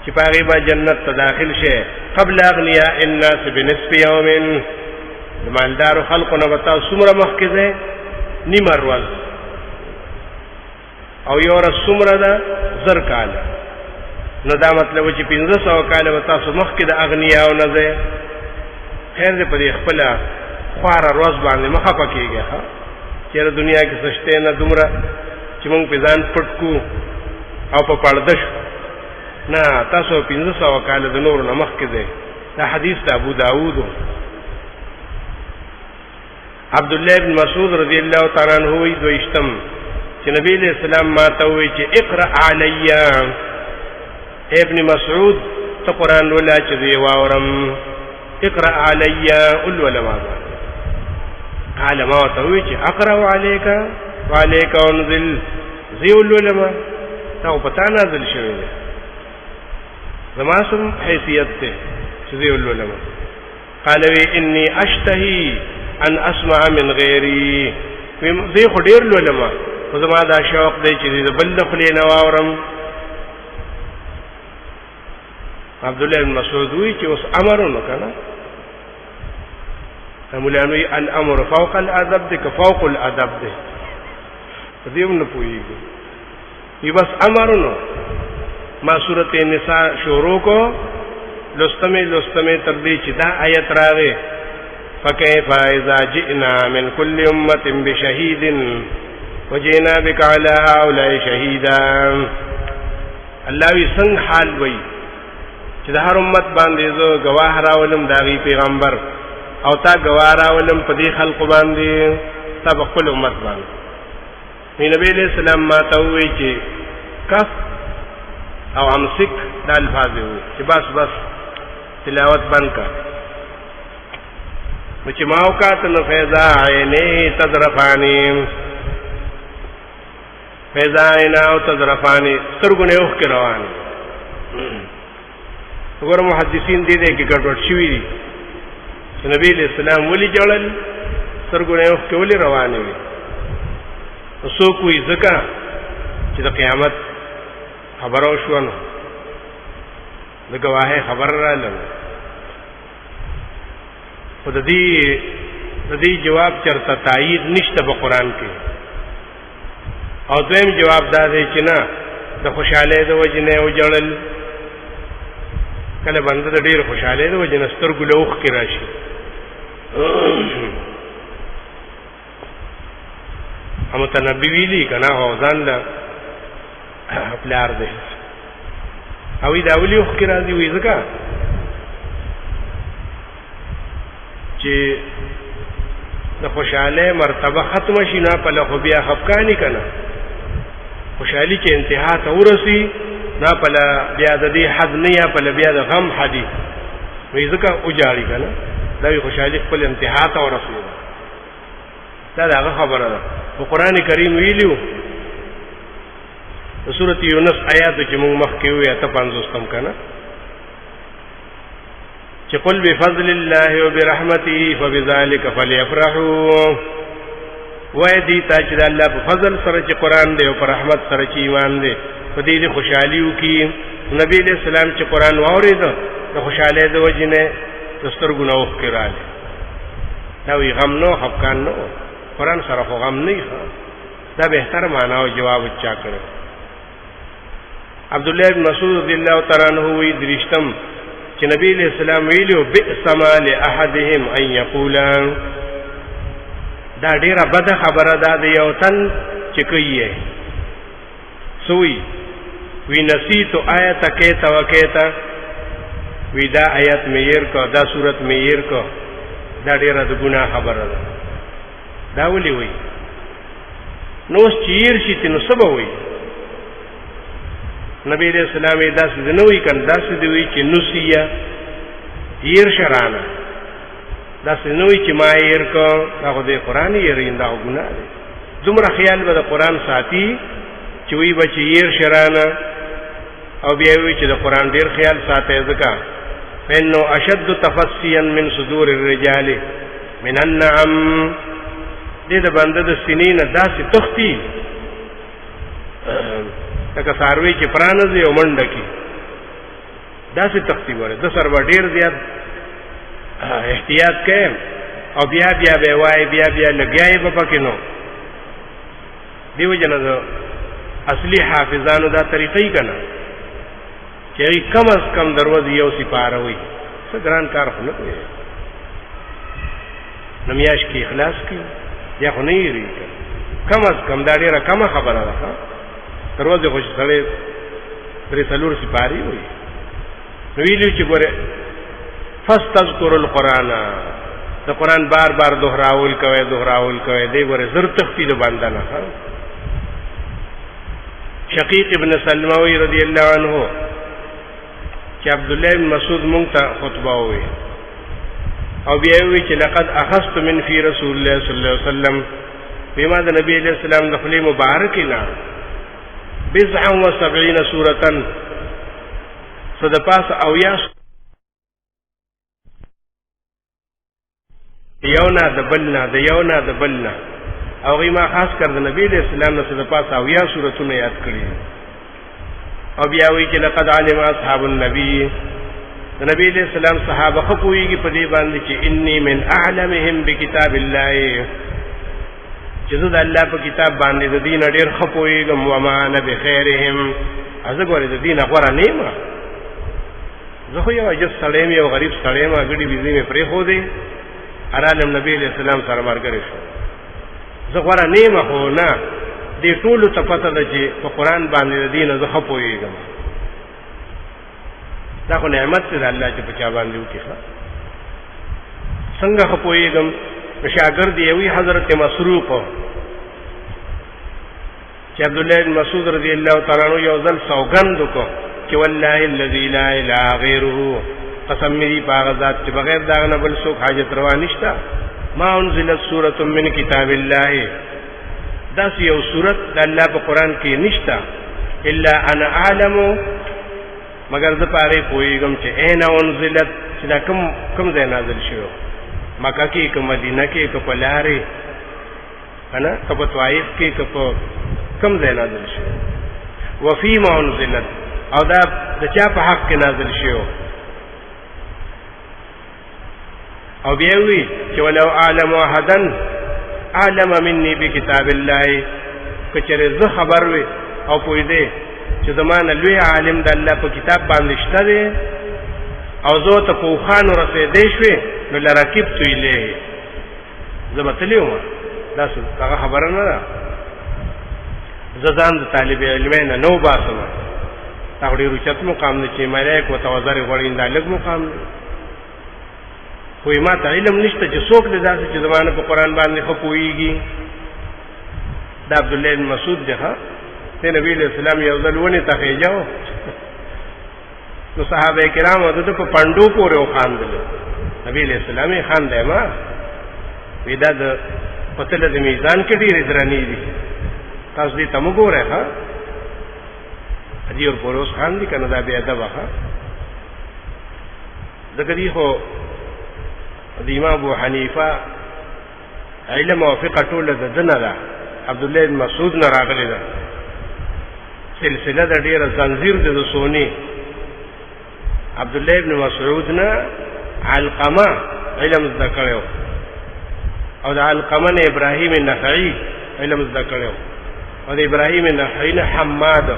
چې پاغي با جنت ته داخل شي قبل اغنیاء الناس بنصف یوم مالدار خلقنا وتا سمره مخکزه نیمه ورځ او یو ورځ سمره ده زر کال نو دا مطلب چې 1500 کال وتا سو مخکې د اغنیاء نه ده خیر دې په خپل خوار روز باندې مخه پکېږي ها چیرې دنیا کې سشته نه دومره چې موږ په ځان پټ کو او په پړده شو نه تاسو 1500 کال د نور نه مخکې ده دا حدیث د ابو داوود عبد الله بن مسعود رضی الله تعالی عنہ وی دویشتم چې نبی علیہ السلام ما ته وی چې اقرا علی ابن مسعود ته قران ولا چې دی واورم اقرا علی العلماء قال ما ته وی چې اقرا علیک وعلیک انزل ذی العلماء تا پتا نازل شوی دی زما سم حیثیت ته چې ذی العلماء قال وی انی اشتهی ان اسمع من غیری ذی خډیر العلماء زما دا شوق دی چې د بل خلې نه واورم عبد الله بن مسعود وی چې اوس امر وکړه مولانا الامر فوق الادب ده که فوق الادب ده دیم نه پويږي ای بس امرونو ما سورۃ النساء شروع کو لستمه تر دې چې دا آیت راغې فكيف اذا جئنا من كل امه بشهيد وجئنا بك على هؤلاء شهيدا الله وی څنګه حال وای چې د هر امت باندې زه گواه راولم داغي پیغمبر او تا گوارا ولم په دې خلق باندې تا خپل امت باندې نبی علیہ السلام ما ته وی چې کف او امسک د الفاظ وي چې بس تلاوت بند کا چې ما اوقات نو فیضا عینی تذرفانی فیضا عینا او تذرفانی سترګونه اوخ کې روان وګوره محدثین دې کې ګډوډ شوي دي نبی علیہ السلام ولی جوړل سترګونه اوخ کې ولی روانې وي سو کوئی زکا چې د قیامت خبرو شو نو د گواهه خبر را لږ خو د دې جواب چرته تایید نشته په قران کې او دویم جواب دا دی چې نه د خوشاله د وجنه او جوړل کله باندې د ډیر خوشاله د وجنه سترګو لوخ کې راشي هم ته نبی ویلي کنه او ځان له پلار دی او دا اولی وخت کې راځي وې ځکه چې د خوشاله مرتبه ختم شي نه په لخوا بیا خفقانی کنه خوشحالي چې انتها ته ورسی نه په بیا د دې حد نه یا په بیا د غم حدي وې ځکه اوجاړي کنه دا خوشحالي خپل انتها ته ورسېده دا هغه خبره ده په قران کریم ویلو د سورۃ یونس آیات چې موږ مخکې وې ته 50 کنه چې قل بفضل الله وبرحمته فبذلك فليفرحوا وای دي ته چې الله په فضل سره چې قران دی او په رحمت سره چې ایمان دی په دې خوشحالي وکي نبی دې سلام چې قران واورید د خوشاله د وجنه دستر ګناوه کړاله دا وی غم نو خفقان نو قران سره خو غم نه دا بهتر معنا او جواب چا کړو عبد الله بن مسعود رضی الله تعالی عنہ وی درشتم چې نبی علیہ السلام ویلو بئس ما لاحدهم ان یقول دا ډیره بده خبره ده د یو تن چې کوي سوی وی نسیت آیت کیتا وکیتا وی دا آیت میر کو دا صورت میر کو دا ډیره د ګناه خبره ده دا ولي وی نو چیر شي تنو سبا وی نبی علیہ السلام دا څه نه وی کنه دا څه دی چې نسیه ير شرانه دا څه نه وی چې ما ير کو دا خو د قران ير انده ګناه دی دومره خیال به د قران ساتي چې وی بچ ير شرانه او بیا وی چې د قران ډیر خیال ساتي ځکه فإنه أشد تفسيا من صدور الرجال من النعم دې د بنده د سینې نه داسې تختی لکه ساروی چې پرانځي او منډه کی داسې تختی وره د سر ډیر زیات احتیاط کړي او بیا به وای بیا لګیای په پکې نو دیو جن اصلي حافظانو دا طریقې کنا چې کم از کم دروازه یو سپاره وي څه ګران کار خو نه کوي نمیاش کې اخلاص کې یا خو نه یری کم از کم دا ډیره کم خبره ده دروازه خوش سره پرې څلور سپاری وي ویلو چې ګوره فاستذكر القرآن د قرآن بار دوهراول کوي دی ګوره زر تختی د باندې نه شقیق ابن سلمہ رضی الله عنه چې عبد الله بن مسعود مونږ ته خطبه وی او بیا وی چې لقد اخذت من في رسول الله صلی الله علیه وسلم بما د نبی علیہ السلام د خلی مبارکنا 79 سورتن صد پاس او یا یونا د بلنا او غیما خاص کر د نبی علیہ السلام نه صد پاس او یا سورتونه یاد کړی او بیا وی چې لقد علم اصحاب النبي د نبی علیہ السلام صحابه خپويږي په دې باندې چې انی من اعلمهم بکتاب الله چې زه د الله په کتاب باندې د دین ډیر خپويږم و ما نه بخیرهم ازګور د دین غوړه نیمه زه خو یو اجازه سلام یو غریب سلام غړي بيزي مې پرې خو دې ارالم نبی علیہ السلام سره مرګري شو زه غوړه نیمه خو نه دې ټول ته پته ده چې په قران باندې د دین زه خپويږم دا خو نعمت دی الله چې په چا باندې وکړي څنګه خپويږم شاګرد دی وی حضرت مسروق چې عبد الله بن مسعود رضی الله تعالی عنہ یو ځل سوګند کو چې والله الذی لا اله غیره قسم می په ذات چې بغیر دا نه بل څوک حاجت روا نشتا ما انزلت سوره من کتاب الله دا یو سورت د الله په قران کې نشتا الا انا اعلم مگر زه پاره پویګم چې اين انزلت چې دا کوم ځای نازل شوی مکه کې کوم مدینه کې کوم پلاره انا کوم طائف کې کوم ځای نازل شوی وفي ما انزلت او دا د چا په حق کې نازل شوی او بیا وی چې ولو اعلم احدن اعلم مني بكتاب الله کچره زه خبر وي او پوی دی چې زمانه لوی عالم د الله په کتاب باندې شته دی او زه ته په خوانو رسیدې شوې نو لراکب تو اله زبتلیو دا څه خبره نه ده زدان د طالب علمین نو باسم تا ډیر چت مقام نه چې ملائک او توزر غوړین د لګ مقام خو ما ته علم نشته چې څوک دې داسې چې زمانه په قران باندې خو پويږي دا عبد الله بن مسعود ده ته نبی له سلام یو ځلونه ته خېجاو نو صحابه کرام ودته په پندو پورې وخاندل نبی له سلام یې خان دی ما ودا د پتل د میزان کې ډیر درنی دي تاسو دې تم ګوره ها دې اور پروس خان دي کنه دا به ادب ها دغه دی خو د امام ابو حنیفه علم او فقه ټول د دنه ده عبد الله بن مسعود نه راغلی ده سلسله د ډیره زنجیر د سونی عبد الله بن مسعود نه علقمه علم ذکرو او د علقمه نه ابراهیم النخعی علم ذکرو او د ابراهیم النخعی نه حماد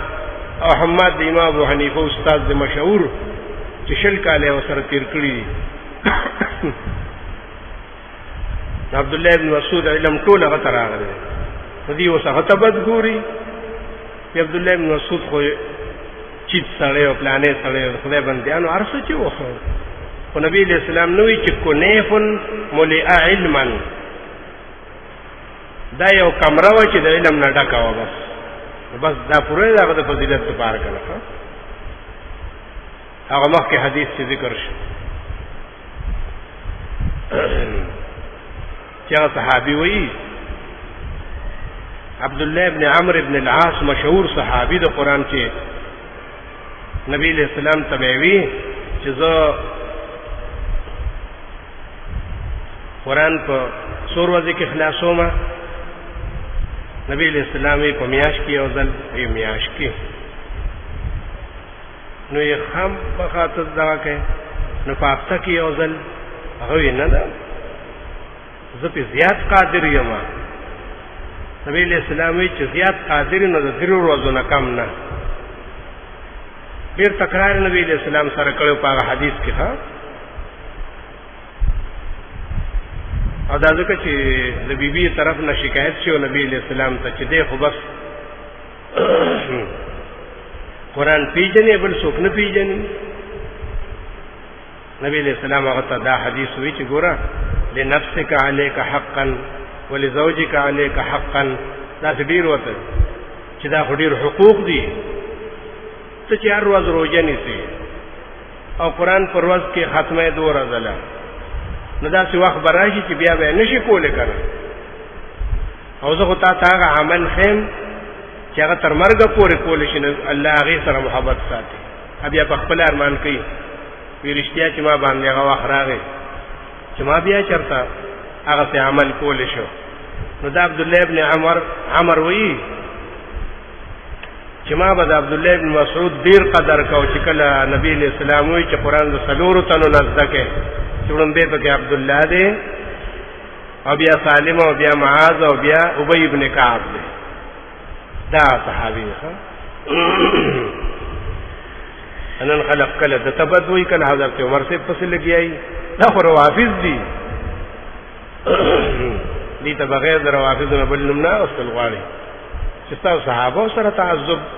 او حماد د امام ابو حنیفه استاد د مشهور چې شل کاله وسره تیر کړی عبد الله بن مسعود علم ټول هغه تراغله دې وسه تبد ګوري عبد الله بن مسعود خو چیت سره او پلانې سره خدای بندیانو ارسه چې وخو خو نبی له سلام نوې چې کو نیفن ملئ علما دا یو کمره و چې د علم نه ډکا و بس دا پوره دغه د فضیلت لپاره کړه هغه مخکې حدیث چې ذکر شو چې صحابي وایي عبد الله ابن عمرو ابن العاص مشهور صحابي د قران چې نبی علیہ السلام تبعوی چې زه قران په سور ورځې کې خلاصوم نبی علیہ السلام په میاش کې او ځل په میاش کې نو یې خام په خاطر دا کې نو پاتہ کې او ځل هغه نه ده زه په زیات قادر یم نبی علیہ السلام چې زیات قادر نه د درو ورځو نه کم نه ډیر تکرار نبی علیہ السلام سره کړو په حدیث کې ها او دا ځکه چې د بیبي طرف نه شکایت شو نبی علیہ السلام ته چې دی خو بس قرآن پیژنې بل څوک نه پیژني نبی علیہ السلام هغه ته دا حدیث وی چې ګوره لنفسك عليك حقا ولزوجك عليك حقا دا ډیر وته چې دا ډیر حقوق دي ته چې هر ورځ روزه نیسي او قرآن پر ورځ کې ختمه 2 ورځې نو دا څه وخت براشي چې بیا به نشي کولای کنه او زه تا هغه عمل خیم چې هغه تر مرګ پورې کول شي الله هغه سره محبت ساتي بیا په خپل ارمان کوي وی رښتیا چې ما باندې هغه وخت راغی چې ما بیا چرته هغه څه عمل کول شو نو دا عبد الله ابن عمر وی چې ما به عبد الله ابن مسعود ډیر قدر کو چې کله نبی علیہ السلام وی چې قرآن د سلورو تنو نزدکه چړم به په عبد الله دی او بیا سالم او بیا معاذ او بیا ابی ابن کعب دی دا صحابي ها انن خلق کله د تبدوی کله حضرت عمر سے پس لګیای دا خو روافض دي دي ته بغیر د روافض نه بل نمنا او سل غالي چې تاسو صحابه سره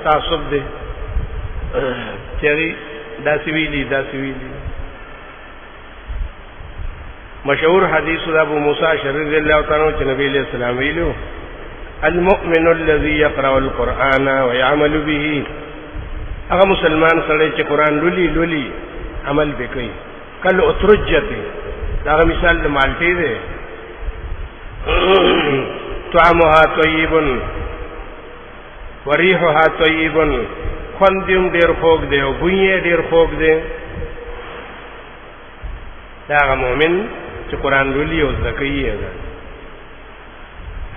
تعصب دي چې دا سویلی مشهور حدیث ابو موسی شری رضی الله تعالی عنہ چې نبی علیہ السلام ویلو المؤمن الذي يقرأ القرآن ويعمل به هغه مسلمان سره چې قرآن لولي عمل وکړي کله اترجته دا مثال د مالټې دی طعمها طيب وريحها طيب خوندیم ډیر خوږ دی او بوی ډیر خوږ دی دا هغه مؤمن چې قرآن لولي او زکوي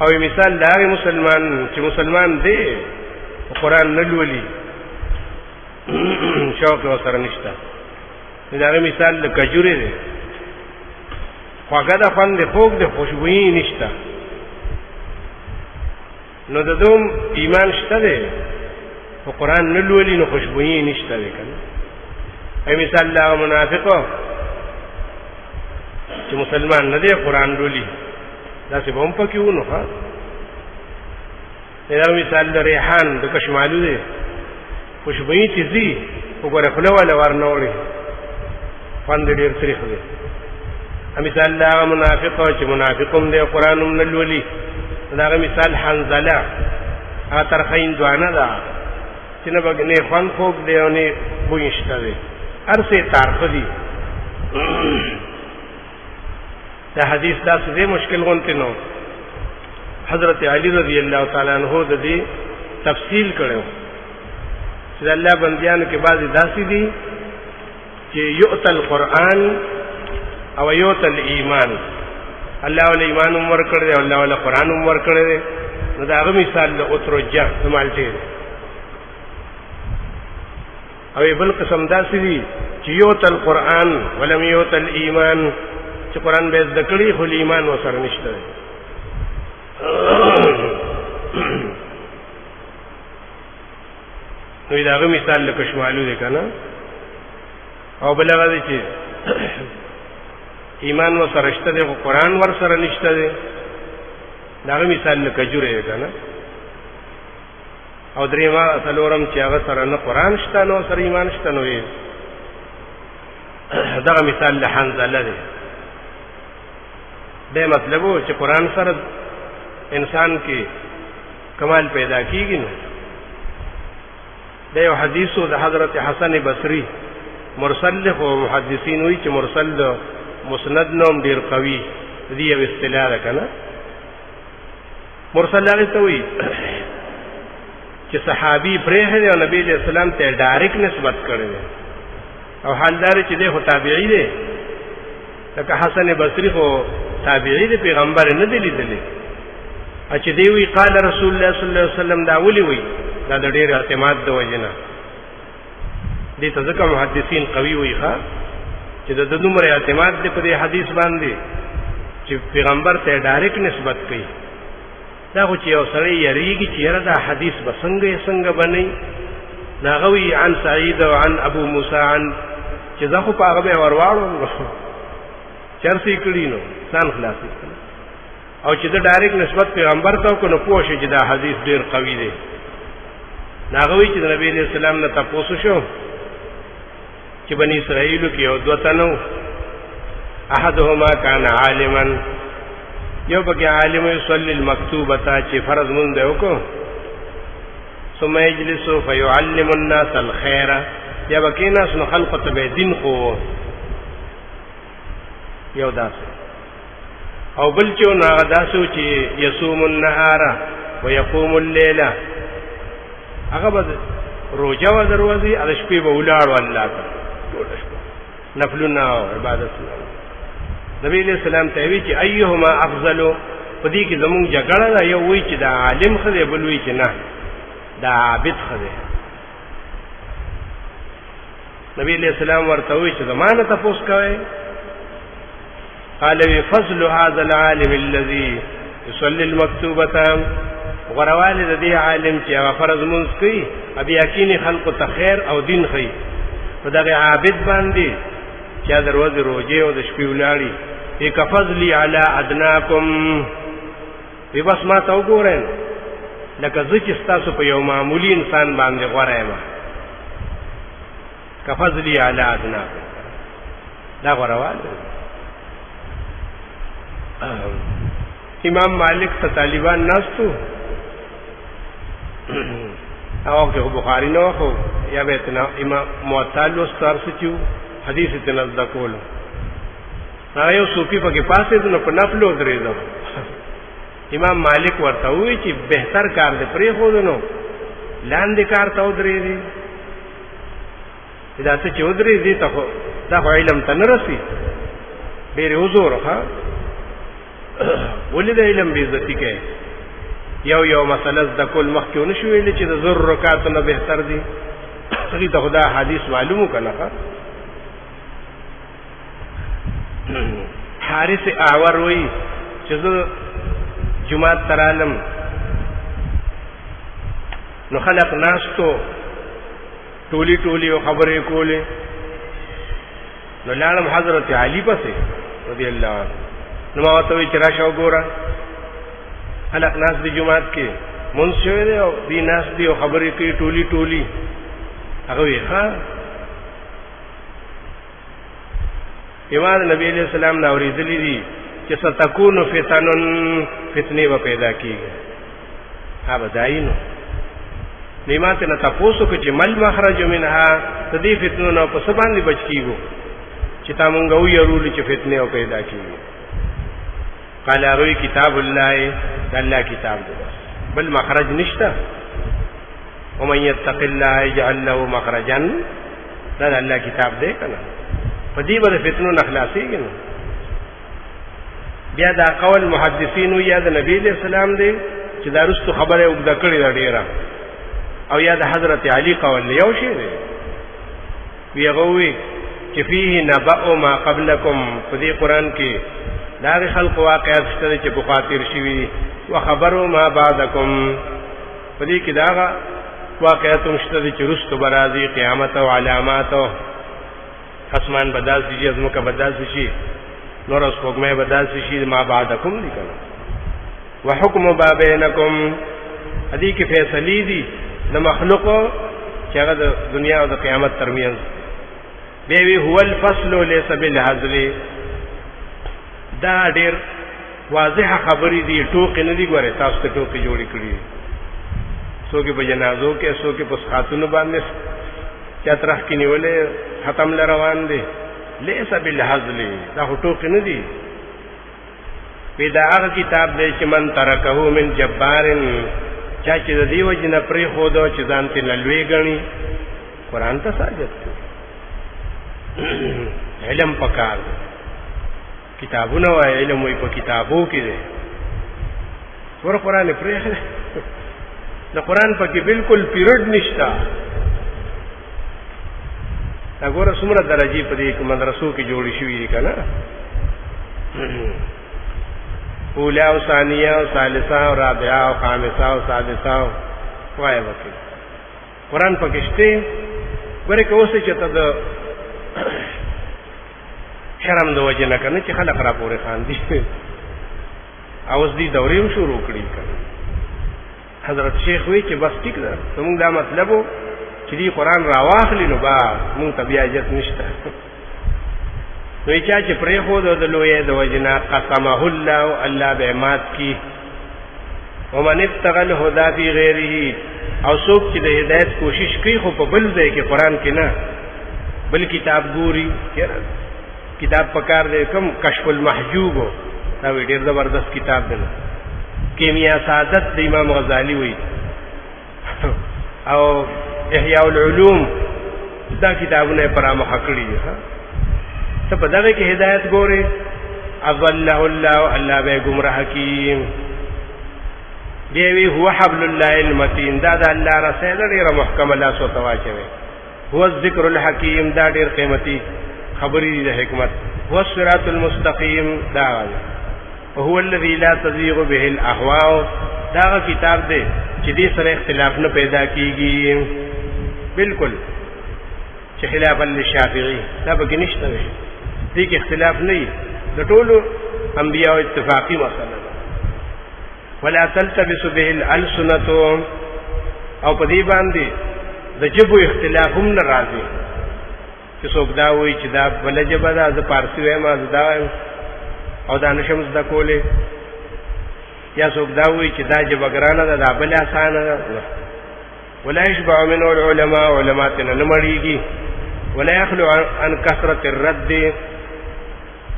او مثال دا مسلمان چې مسلمان دی قرآن نه لولي شوق وسره نشته دا مثال د کجوري دی خواږه د خوند خوږ د خوشبوئی نشته نو د دوم ایمان شته دی او قرآن نه لولي نو خوشبوئی نشته دی کنه ای مثال دا منافقو چې مسلمان نه دی قرآن لولي دا څه هم پکې ونه ها دا مثال د ریحان د کشمالو دی خوشبوئی تیزی وګوره خوله ولا ورنوړي خوند ډېر تریخ دی. مثال دا منافق چې منافقم دی قرآن هم نه لولي، دا مثال حنظله هغه ترخین دوانه ده چې نه بګنې خوند خوږ دی او نه بوی شته دی، هر څه تارخه دي. دا حدیث داسې دی مشکل غونتی نو. حضرت علی رضی اللہ تعالی عنہ د دې تفصیل کړو چې الله بندیانو کې بعضی داسې دي چې یؤت القرآن او یؤت الایمان، الله ول ایمان عمر کړی او الله ول قرآن عمر کړی. نو دا هغه مثال د اترجه سمالټي او بل قسم داسې دي چې یؤت القرآن ولم یؤت الایمان، چې قرآن به زده کړي خو ایمان وسره نشته. نو دا هغه مثال لکه شمالو دی کنه. او بل هغه دی چې ایمان وسره شته دی خو قرآن ور سره نشته دی، دا هغه مثال لکه جوړه دی کنه. او درېما څلورم چې هغه سره نه قرآن شته نو سره ایمان شته نو دا مثال له حنظله دی. دا مطلب و چې قرآن سره انسان کې کمال پیدا کیږي. نو دا یو حدیثو د حضرت حسن بصری مرسل خو محدثین وی چې مرسل مسند نوم ډیر قوي دی یو اصطلاح ده کنه. مرسل هغه ته وی چې صحابي پرې دی او نبی علیہ السلام ته ډایرکټ نسبت کړی او حالدار چې دی خو تابعی دی، لکه حسن بصری خو تابعی دی، پیغمبر نه دی لیدلی. چې دی وی قال رسول الله صلی الله علیه وسلم دا ولي وی دا د ډېر اعتماد د وجنه دي ته ځکه محدثین قوي وي ښا چې د دومره اعتماد دی په دې حدیث باندې چې پیغمبر ته ډایرکټ نسبت کوي. دا خو چې یو سړی یریږي چې یاره دا حدیث به څنګه بنئ، ناغوي عن سعید او عن ابو موسی عن چې زه خو په هغه به ورواړم چرسي کړي نو ځان خلاصي او چې دا ډایرکټ نسبت پیغمبر ته کو نو پوه شي چې دا حدیث ډیر قوي دی. ناغوي چې نبی علیہ السلام نه تاسو شو چې بنی اسرائیل کې یو دوته نو احدهما کان عالما، یو بګی عالم یصلی المکتوبه چې فرض مونږ دی وکړو، ثم یجلس فیعلم الناس الخير، یا بکینا سن خلق ته دین خو یو داسې او بل چې ناغه داسو چې یصوم النهار ويقوم الليل، هغه به روزه و دروازي د شپې به ولاړ الله ته ټول شپه نفلونه او عبادتونه. نبی علیہ السلام ته وی چې ايهما افضل، په دې کې زمونږ جګړه ده، یو وی چې دا عالم خدای بل وی چې نه دا عابد خدای. نبی علیہ السلام ورته وی چې زمانه تاسو کوي. قال فضل هذا العالم الذي يصلي المكتوبه، غروال د دې عالم چې هغه فرض منځ کوي ابي یقیني خلق ته خیر او دین خي، په دغه عابد باندې چې دروازه روزه او د شپې ولاړی یک فضلی علی ادناکم، په بس ما ته وګورئ لکه ځکه تاسو په یو معمولی انسان باندې غوړای ما کفضلی علی ادناکم، دا غروال. امام مالک ته طالبان ناستو او که بخاری نو خو یا به تنا امام معطل واستار سچو حدیث تنزد کولو هغه یو صوفي پکې پاسې نو په نفلو درېدو. امام مالک ورته وی چې بهتر کار دې پرې خو نو لاندې کار ته ودرېږي، دا څه چې ودرېږي ته خو دا علم ته نه رسي ډېر حضور ها ولې د علم بې عزتي کوي. یو مسله د کول مخکې ونشو ویل چې د زر رکعات نه بهتر دي، هغه ته خدا حدیث معلومو کنه. حارث اعور وی چې زه جمعه ترالم نو خلق ناستو ټولی خبرې کولې، نو لاړم حضرت علی پسې رضی الله عنه، نو ما ورته وی چې راشه وګوره خلق ناس د جمعات کې مونږ شوی دی او دی ناس دی او خبرې کوي ټولي هغه وی ها ایمان نبی علیہ السلام دا اوریدلی دي چې ستكون فتنه و پیدا کیږي ها بداینو نیمات نه تاسو کو چې مل مخرج منها تدی فتنو نه په سبان دي بچ کیږي چې تا مونږ وی ورول چې فتنه او پیدا کیږي قال روي کتاب الله الله کتاب دی بل مخرج نشتا ومن يتق الله يجعل له مخرجا دا الله کتاب دی کنه په دې باندې فتنو نخلاصيږي نو بیا دا قول محدثین یا د نبی له سلام دی چې دا رستو خبره وګدا کړی دا ډیره او یا د حضرت علی قول یو شی دی وی غوي چې فيه نبأ ما قبلكم په دې قران کې دا خلق واقعات شته چې بخاطر شوی او خبرو ما بعدکم په دې کې دا واقعات مشته چې رستو برازي قیامت او علامات اسمان بدل شي ازمکه بدل شي نور اس حکمه بدل شي ما بعدکم دي کنه وحکم بابینکم ادي کې فیصله دي د مخلوق چې هغه د دنیا او د قیامت ترمنځ دی هو الفصل ليس بالهزل دا ډېر واضح خبرې دي ټوکې نه دي ګوره تاسو ته ټوکې جوړې کړې څوک په جنازو کې څوک په خاتون باندې چترخ کې نیولې ختم لروان دي ليس بالهزل دا ټوکې نه دي پیدا هغه کتاب دی چې من ترکه من جبار چا چې د دیو جن پرې خو دا چې ځان ته لوي غني قران ته ساجت علم پکار کتابونه او علم وي په کتابو کې دي ور قران پرې د قران په کې بالکل پیریډ نشتا دا ګوره څومره درجه په دې مدرسو کې جوړې شوې دي کنه اوله او ثانیه او ثالثه او رابعه او خامسه او سادسه وای وکي قران پکشته ګوره کوسه چې ته د شرم د وجه نه کنه چې خلک را پورې خان دي اوس دې دورې شروع کړې کنه حضرت شیخ وی چې بس ټیک ده موږ دا مطلب چې دې قران راواخلی نو با موږ طبيعت نشته نو چې پرې خو د لوی د وجنا قسمه الله الله به مات کی ومن ابتغى الهدى في غيره او څوک چې د هدایت کوشش کوي خو په بل ځای کې قران کې نه بل کتاب ګوري کتاب پکار دې کوم کشف المحجوب دا ډېر زبردست کتاب دی کیمیا سعادت د امام غزالی وی او احیاء العلوم دا کتابونه پرامخ کړی دي ته په دغه کې هدایت ګوره اضله الله الله به گمراه کی دی هو حبل الله المتين دا د الله رسول ډیر محکم الله سو تواچوي هو الذکر الحکیم دا ډیر قیمتي خبرې د حکمت هو الصراط المستقیم دا هو الذي لا تزيغ به الاهواء دا کتاب دی چې دې سره اختلاف نه پیدا کیږي بالکل چې خلاف للشافعي دا به نشته وي دې کې اختلاف نه د ټولو انبیاء اتفاقی مسله ولا تلتبس به الالسنه او په دې باندې د جبو اختلاف هم ناراضي چې څوک دا وایي چې دا بل جبه دا د پارسی وایم دا وایم او دا نشم زده کوله یا څوک دا وایي چې دا جبه ګرانه ده دا بل آسانه ده ولا يشبع من العلماء علماءنا نمړيږي ولا يخلو عن كثرة الرد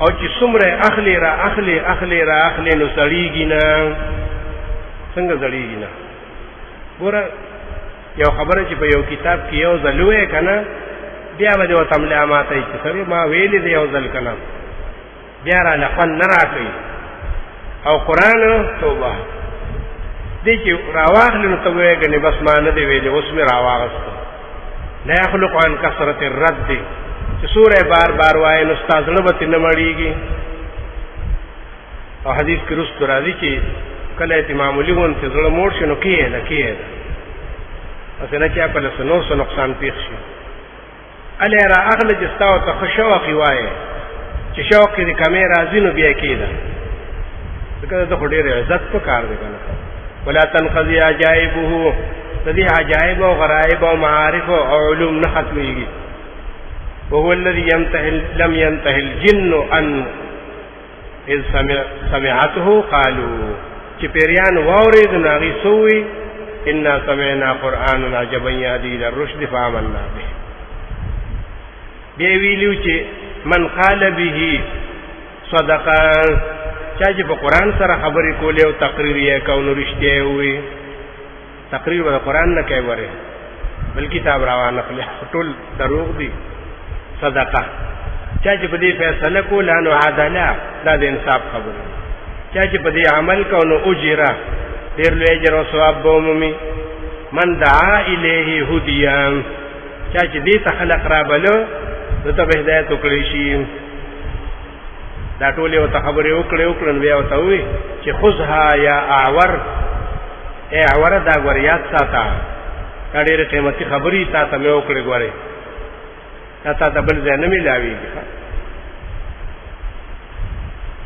او چې څومره اخلي را اخلي نو سړيږي نه څنګه سړيږي نه ګوره یو خبره چې په یو کتاب کې یو ځلوي کنه بیا به و تملا ماته چې سره ما ویلې دی یو ځل کنه بیا را لقن نه راکې او قران توبه دې چې راواخلې نو ته وایې بس ما نه دی ویلې اوس مې راواغسته لا يخلق عن كثرة الرد چې سوره بار وایي نو استاد له بت نه مړیږي او حدیث کې رسول راځي چې کله ته معمولی وون چې زړه مور شنو کیه اسنه چې په لسنو سو نقصان پیښ شي الی را اغل جستاو ته خشوق وایي چې شوق دې کمه راځي نو بیا کېده ځکه ته ډېر عزت په کار دی کنه ولا تنقضي عجائبه تدي عجائب او غرائب او معارف او علوم نختميږي. وهو الذي لم ينتهي الجن ان اذ سمعته قالوا چې پیریان واورید ناغي سوي ان سمعنا قرانا عجبا يهدي الى الرشد فآمنا به. بیا ویلو چې من قال به صدقا چا چې په قران سره خبرې کولې او تقریر یې کو نو رښتیا وي. تقریر د قران نه کوي وره بل کتاب روانه خپل ټول دروغ دي. صدقه چا چې په دې فیصله کوله نو عدالت دا د انصاف خبره. چا چې په دې عمل کو نو اجره ډېر لوی اجر او ثواب به ومومي. من دعا الیه هدیا چا چې دې ته خلق را بلو نو ته به هدایت وکړي شي. دا ټول یو ته خبرې وکړن بیا ورته وي چې خذها یا اعور اے اعور دا غور یاد ساته دا ډېرې قیمتي خبرې تا ته مې وکړې ګورې تا ته بل ځای نه ملاویږي.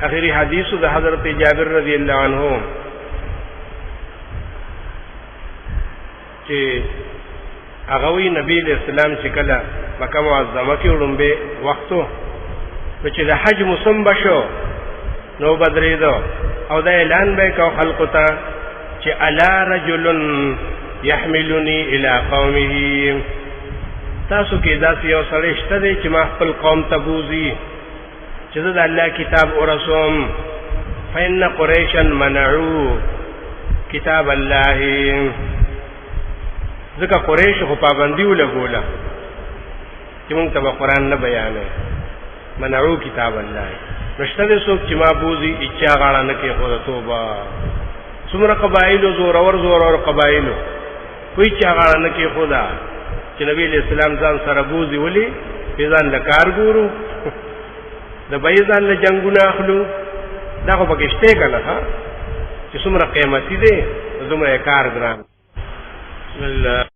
اخري حدیث د حضرت جابر رضی الله عنه چې هغه وی نبی اسلام چې کله مکه معظمه کې وړاندې وختو چې د حج موسم بشو نو بدریدو او دا اعلان به کو خلق ته چې الا رجل يحملني الى قومه تاسو کې داسې یو سړی شته دی چې ما خپل قوم ته بوزي چې د الله کتاب ورسوم. فإن قريشا منعوا كتاب الله ځکه قریش خو پابندي ولګوله چې موږ ته قرآن نه بیانې. منعوا کتاب الله نشته دې څوک چې ما بوزي اچا غاړه نه کې خو توبه. څومره قبایل زور اور قبایلو کوئی چا غاړه نه کې خدا چې نبی اسلام ځان سره بوزي ولي ځان له کار ګورو د بایزان له جنگونه اخلو دا خو پکې شته کنه ها چې څومره قیمتي دي زموږه کار ګران. بسم الله